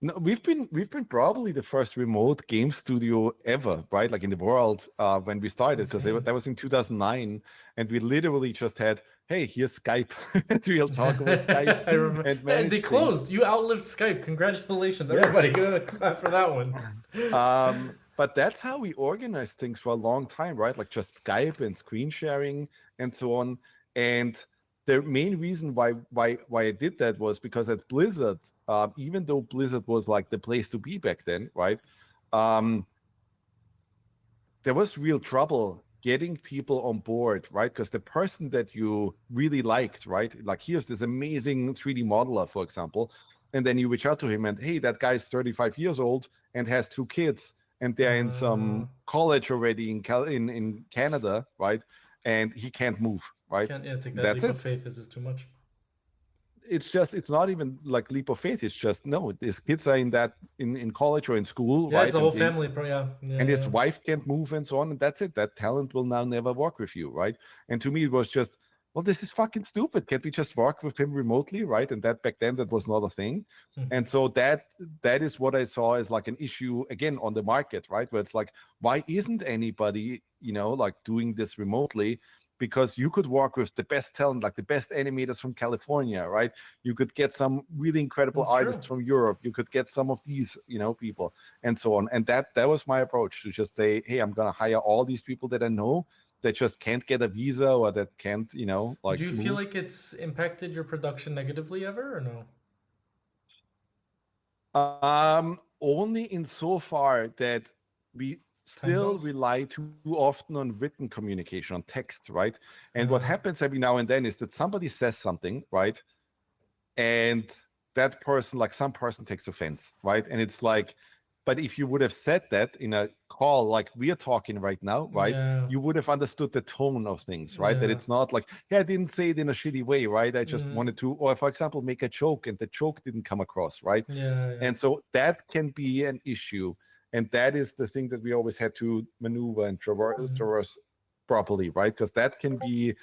No, we've been probably the first remote game studio ever, right? Like in the world when we It's started, because insane. that was in 2009, and we literally just had, hey, here's Skype, and we'll talk over Skype I remember. and And they manage things. closed. You outlived Skype. Congratulations, Yes. everybody. Good clap for that one. But that's how we organized things for a long time, right? Like just Skype and screen sharing and so on. And the main reason why I did that was because at Blizzard, even though Blizzard was like the place to be back then, right? Um, there was real trouble getting people on board, right? Because the person that you really liked, right? Like here's this amazing 3D modeler, for example, and then you reach out to him and hey, that guy's 35 years old and has 2 kids, and they're in some college already in Canada, right? And he can't move, right? Can't take that That's leap it. of faith. It's just too much. It's not even like leap of faith. It's just no. These kids are in college or in school, Yeah, it's right? the whole family. Yeah, yeah, And his yeah. wife can't move and so on, and that's it. That talent will now never work with you, right? And to me it was just, well, this is fucking stupid. Can't we just work with him remotely, right? And that back then that was not a thing. And so that is what I saw as like an issue again on the market, right? Where it's like, why isn't anybody like doing this remotely? Because you could work with the best talent, like the best animators from California, right? You could get some really incredible That's true. artists from Europe. You could get some of these people and so on. And that was my approach, to just say, hey, I'm going to hire all these people that I know that just can't get a visa or that can't like Do you feel move. like it's impacted your production negatively ever, or no? Only in so far that we Time still zones? rely too often on written communication, on text, right? And what Uh, happens every now and then is that somebody says something, right? And that person, like some person takes offense, right? And it's like, but if you would have said that in a call like we're talking right now, right, yeah, you would have understood the tone of things, right? That yeah. it's not like, hey, I didn't say it in a shitty way, right? I just Mm, wanted to, or for example, make a joke and the joke didn't come across, right? yeah, yeah. And so that can be an issue. And that is the thing that we always had to maneuver and traverse properly, right? Because that can be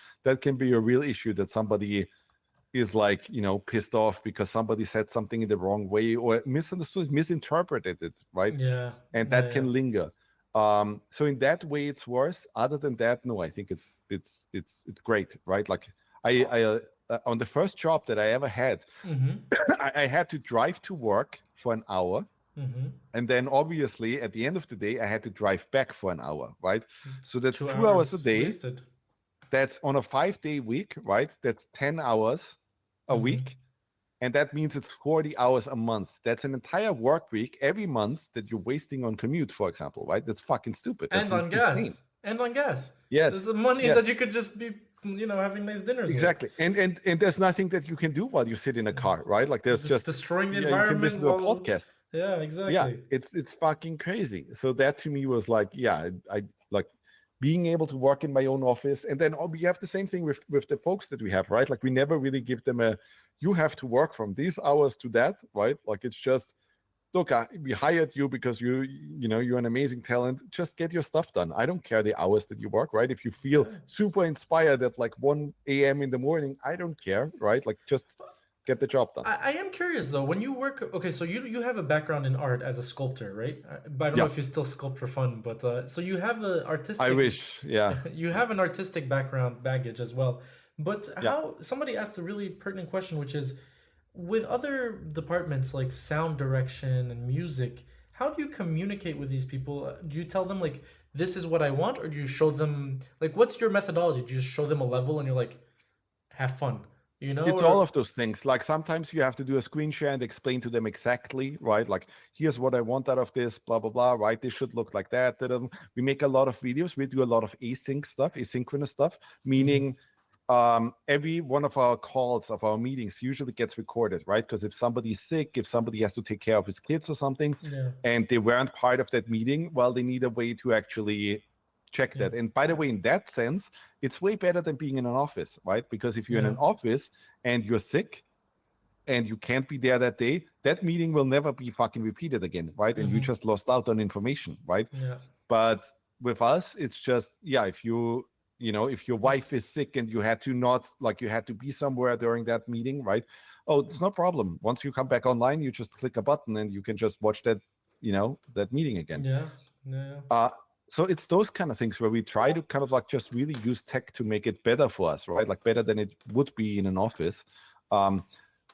a real issue, that somebody is like pissed off because somebody said something in the wrong way or misinterpreted it, right? Yeah, And yeah, that yeah. can linger. So in that way it's worse. Other than that, no, I think it's great, right? Like I on the first job that I ever had, Mm-hmm. I had to drive to work for an hour, Mm-hmm. and then obviously at the end of the day I had to drive back for an hour, right? It's So that's two 2 hours a hours day. wasted. That's on a 5-day week, right? That's 10 hours a Mm-hmm. week. And that means it's 40 hours a month. That's an entire work week every month that you're wasting on commute, for example, right? That's fucking stupid. That's And on insane. gas. And on gas. There's Yes, the money that yes, you could just be, having nice dinners with. exactly. And there's nothing that you can do while you sit in a car, right? Like there's Just just, destroying the yeah, you can listen environment to a while. podcast. Yeah, Yeah, exactly. it's fucking crazy. So that to me was like, yeah, I like being able to work in my own office. And then we have the same thing with the folks that we have, right? Like we never really give them a, you have to work from these hours to that, right? Like it's just, look, we hired you because you're an amazing talent. Just get your stuff done. I don't care the hours that you work, right? If you feel Yeah. super inspired at like 1 a.m. in the morning, I don't care, right? Like just get the job done. I am curious though, when you work, okay, so you have a background in art as a sculptor, right? But I don't know Yeah, if you still sculpt for fun, but so you have a I artistic, wish. Yeah, you have an artistic background baggage as well. But yeah. how somebody asked a really pertinent question, which is, with other departments like sound direction and music, how do you communicate with these people? Do you tell them like this is what I want, or do you show them like what's your methodology? Do you just show them a level and you're like, have fun, It's all or of those things. Like sometimes you have to do a screen share and explain to them exactly, right? Like, here's what I want out of this, blah, blah, blah, right? This should look like that. We make a lot of videos. We do a lot of asynchronous stuff, Mhm. meaning every one of our calls, of our meetings, usually gets recorded, right? Because if somebody's sick, if somebody has to take care of his kids or something, Yeah, and they weren't part of that meeting, well, they need a way to actually check yeah, that. And by the way, in that sense, it's way better than being in an office, right? Because if you're in yeah. an office and you're sick and you can't be there that day, that meeting will never be fucking repeated again, right? And you Hmm. just lost out on information, right? Yeah. But with us, it's just, yeah, if you if your wife is sick and you had to be somewhere during that meeting, right? Oh, it's no problem. Once you come back online, you just click a button and you can just watch that meeting again. Yeah. Yeah. Uh, so it's those kind of things where we try to kind of like just really use tech to make it better for us, right? Like better than it would be in an office.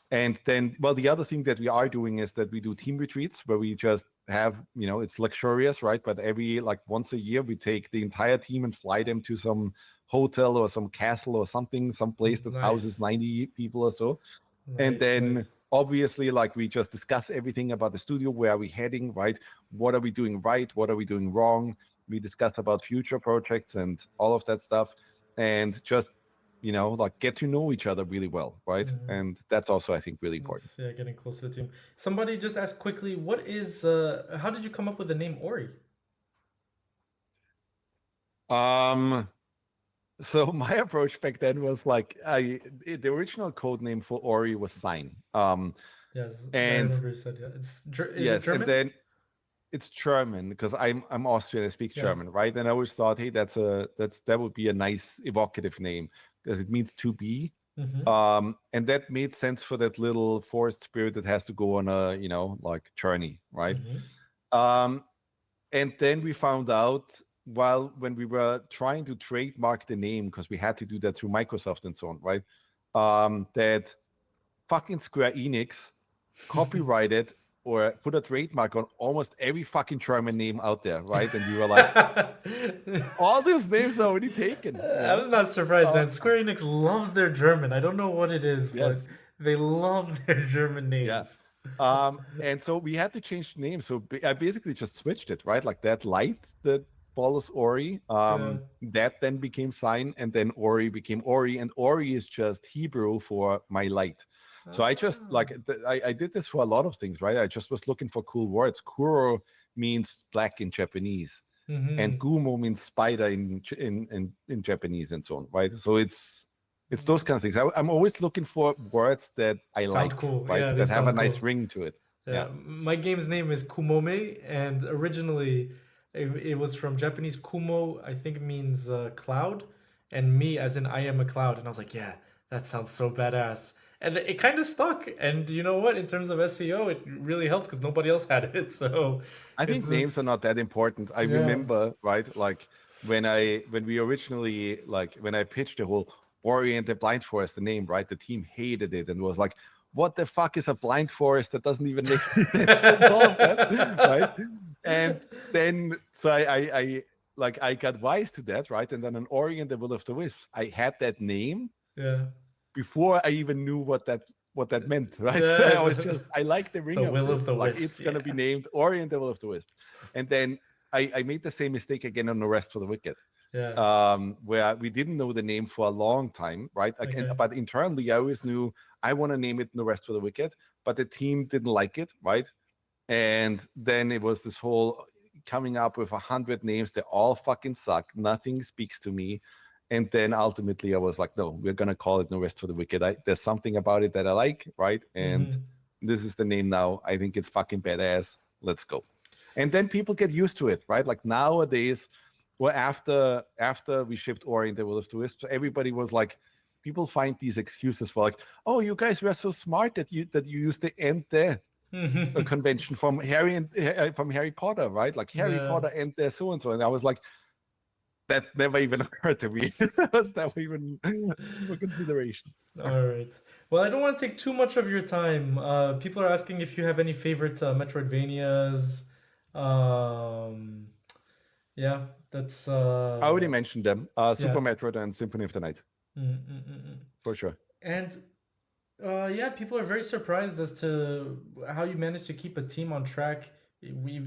And then, well, the other thing that we are doing is that we do team retreats where we just have, it's luxurious, right? But once a year, we take the entire team and fly them to some hotel or some castle or something, some place that houses 90 people or so. And then obviously, we just discuss everything about the studio. Where are we heading, right? What are we doing right? What are we doing wrong? We discuss about future projects and all of that stuff. And just, get to know each other really well, right? And that's also, I think, really important. Yeah, getting close to the team. Somebody just asked quickly, how did you come up with the name Ori? So my approach back then was the original code name for Ori was Sign. Yes, and I remember you said, yeah. Is it German? And then it's German because I'm Austrian. I speak German, right? And I always thought, hey, that would be a nice evocative name because it means to be. And that made sense for that little forest spirit that has to go on a journey, right? And then we found out when we were trying to trademark the name, because we had to do that through Microsoft and so on, right? That fucking Square Enix copyrighted or put a trademark on almost every fucking German name out there, right? And we were like, all those names are already taken. I'm not surprised, man. Square Enix loves their German. I don't know what it is, but they love their German names. And so we had to change the name. So I basically just switched it, right? Like that light that follows Ori, that then became Sign, and then Ori became Ori, and Ori is just Hebrew for my light. So I just I did this for a lot of things, right? I just was looking for cool words. Kuro means black in Japanese, and Gumo means spider in Japanese, and so on, right? So it's those kind of things. I'm always looking for words that I sound like, cool, right? That have a nice ring to it. Yeah, my game's name is Kumome, and originally it was from Japanese. Kumo, I think, means cloud, and me as in I am a cloud. And I was like, yeah, that sounds so badass. And it kind of stuck. And you know what? In terms of SEO, it really helped because nobody else had it. So I think names are not that important. I remember, right? Like when we originally, when I pitched the whole Ori and the Blind Forest, the name, right? The team hated it and was like, what the fuck is a blind forest that doesn't even make sense and all of that, right? And then so I got wise to that, right? And then an Ori and the Will of the Wisps, I had that name before I even knew what that meant, right? I was just, I like the ring the of Will this. Of the Wisps, it's gonna be named Ori and the Will of the Wisps. And then I made the same mistake again on No Rest for the Wicked. Where we didn't know the name for a long time, right? But internally, I always knew I want to name it No Rest for the Wicked, but the team didn't like it, right? And then it was this whole coming up with 100 names that all fucking suck. Nothing speaks to me. And then ultimately, I was like, no, we're gonna call it No Rest for the Wicked. There's something about it that I like, right? And this is the name now. I think it's fucking badass. Let's go. And then people get used to it, right? Like nowadays. Well, after we shipped Ori and the Will of the Wisps, everybody was like, people find these excuses for like, oh, you guys were so smart that you used the end there convention from Harry Potter, right? Like Harry Potter and there so and so, and I was like, that never even occurred to me. That was never even a consideration. All right. Well, I don't want to take too much of your time. People are asking if you have any favorite Metroidvanias. Yeah, that's. I already mentioned them. Super Metroid and Symphony of the Night. For sure. And people are very surprised as to how you managed to keep a team on track,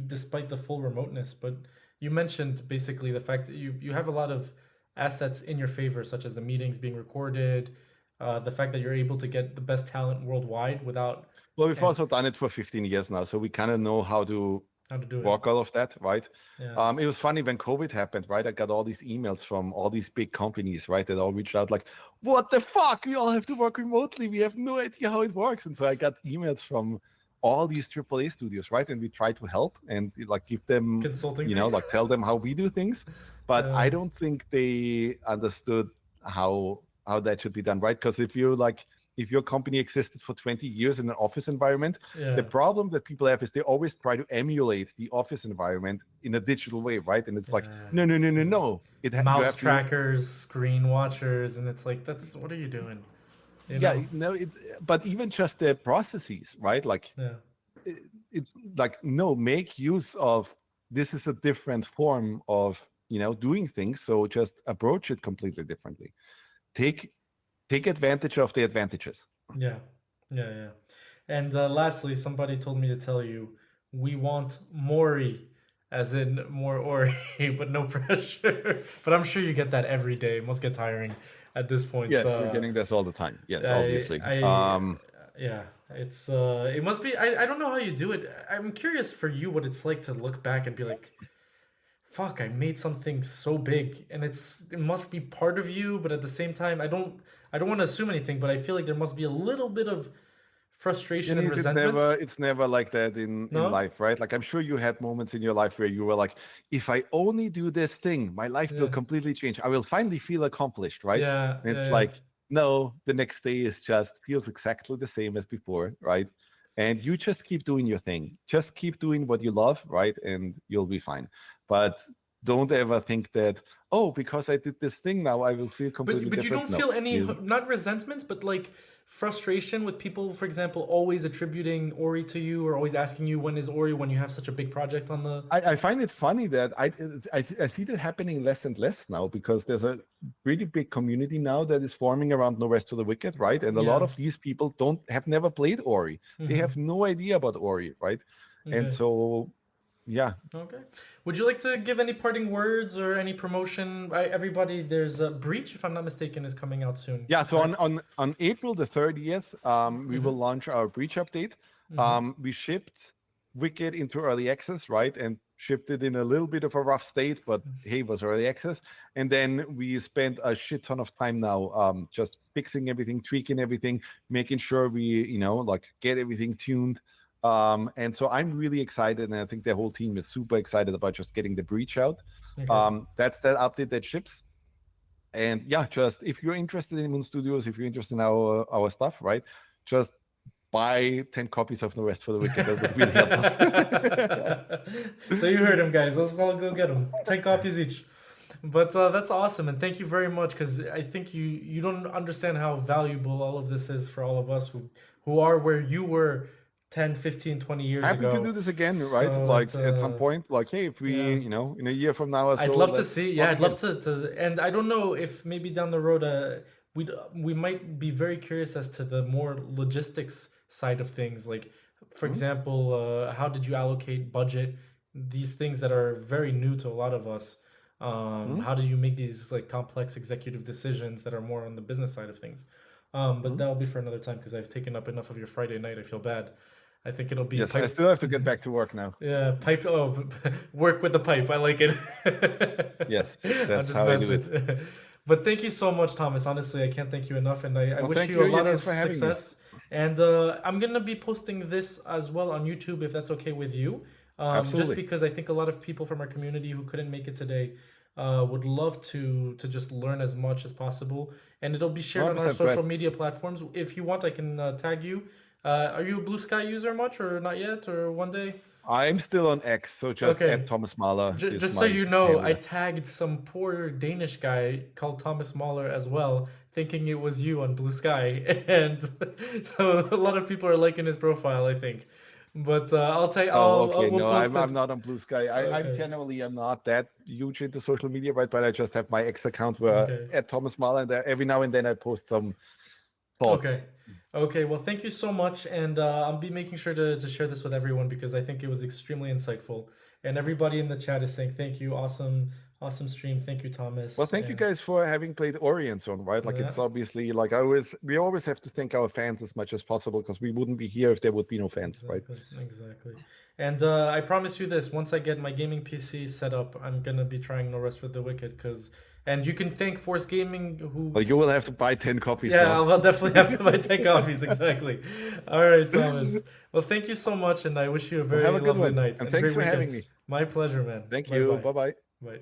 despite the full remoteness. But you mentioned basically the fact that you have a lot of assets in your favor, such as the meetings being recorded, the fact that you're able to get the best talent worldwide without. Well, we've also done it for 15 years now, so we kind of know how to do work all of that, right? It was funny when COVID happened, right? I got all these emails from all these big companies, right? That all reached out like, what the fuck? We all have to work remotely. We have no idea how it works. And so I got emails from all these AAA studios, right? And we try to help and like give them, Consulting you fee. know, like tell them how we do things. But uh, I don't think they understood how that should be done, right? Because if your company existed for 20 years in an office environment, the yeah. problem that people have is they always try to emulate the office environment in a digital way, right? And it's like, Yeah. no, no, no, no, Yeah. no. You Mouse have to, trackers, screen watchers, and it's like, that's what are you doing? You yeah, know? no, but even just the processes, right? Like Yeah. it's like, no, make use of this is a different form of, doing things. So just approach it completely differently. Take take advantage of the advantages. Yeah. Yeah. Yeah. And lastly, somebody told me to tell you, we want Mori, as in more Ori, but no pressure. But I'm sure you get that every day. It must get tiring at this point. Yes, we're getting this all the time. Yes, I, obviously. I, yeah, it must be. I don't know how you do it. I'm curious for you what it's like to look back and be like, fuck, I made something so big, and it must be part of you, but at the same time, I don't want to assume anything, but I feel like there must be a little bit of frustration and Denise, resentment. it's never like that in No? life, right? Like I'm sure you had moments in your life where you were like, if I only do this thing, my life will Yeah, completely change. I will finally feel accomplished, right? yeah, And yeah, it's yeah. like, no, the next day is just feels exactly the same as before, right? And you just keep doing your thing. Just keep doing what you love, right? And you'll be fine. But don't ever think that, oh, because I did this thing now, I will feel completely But you different. don't No, feel any, you not resentment, but like frustration with people, for example, always attributing Ori to you, or always asking you when is Ori, when you have such a big project on the. I find it funny that I see that happening less and less now because there's a really big community now that is forming around No Rest for the Wicked, right? And a lot Yeah. of these people don't have never played Ori. They Mm-hmm. have no idea about Ori, right? And Okay. so yeah. Okay. Would you like to give any parting words or any promotion? Everybody, there's a Breach, if I'm not mistaken, is coming out soon, Yeah, so right? on April the 30th, we Mm-hmm. will launch our Breach update. Mm-hmm. We shipped Wicked into early access, right? And shipped it in a little bit of a rough state, but hey, it was early access. And then we spent a shit ton of time now just fixing everything, tweaking everything, making sure we, like get everything tuned. And so I'm really excited, and I think the whole team is super excited about just getting the Breach out. Okay. That's that update that ships. And yeah, just if you're interested in Moon Studios, if you're interested in our stuff, right? Just buy 10 copies of No Rest for the Wicked. That would really help us. So you heard him, guys. Let's all go get them. 10 copies each. But that's awesome, and thank you very much, because I think you don't understand how valuable all of this is for all of us who are where you were 10, 15, 20 years Happy to ago. do this again, right? So Like at some point, like, hey, if we, yeah. in a year from now or I'd so, love to let's see. Yeah, talk I'd love again. and I don't know if maybe down the road, we might be very curious as to the more logistics side of things. Like, for Mhm, example, how did you allocate budget? These things that are very new to a lot of us. mhm, How do you make these like complex executive decisions that are more on the business side of things? But mhm. that'll be for another time, because I've taken up enough of your Friday night. I feel bad. I think it'll be Yes, I pipe. still have to get back to work now. Yeah, pipe. Oh, work with the pipe. I like it. Yes, I'm that's just how I do it. messing. But thank you so much, Thomas. Honestly, I can't thank you enough, and I Well, wish thank you you, a lot Yanis, of for having me. success. And I'm gonna be posting this as well on YouTube, if that's okay with you. Just Absolutely. because I think a lot of people from our community who couldn't make it today would love to just learn as much as possible, and it'll be shared on our 100% Brett. social media platforms. If you want, I can tag you. Are you a Blue Sky user much, or not yet, or one day? I'm still on X, so just at Okay, Thomas Mahler is just so my you know, I handle. tagged some poor Danish guy called Thomas Mahler as well, thinking it was you on Blue Sky, and so a lot of people are liking his profile, I think. But Oh, okay. we'll No, post I'm it. not on Blue Sky. I'm Okay, generally I'm not that huge into social media, right? But I just have my X account where okay. at Thomas Mahler, and every now and then I post some thoughts. Okay. Okay. Well, thank you so much. And I'll be making sure to share this with everyone, because I think it was extremely insightful. And everybody in the chat is saying thank you. Awesome. Awesome stream. Thank you, Well, Thomas. thank you And guys for having played Ori and so on, right? Like yeah, it's obviously like we always have to thank our fans as much as possible because we wouldn't be here if there would be no fans, right? exactly. And I promise you this: once I get my gaming PC set up, I'm gonna be trying No Rest for the Wicked. And you can thank Force Gaming, who Well, you will have to buy 10 copies yeah, now. I'll definitely have to buy 10 copies. Exactly. All right, Thomas. Well, thank you so much, and I wish you a Well, have very a good lovely one. night And and a thanks great for having weekend. me. My pleasure, man. Thank Bye you. bye. Bye bye. Bye.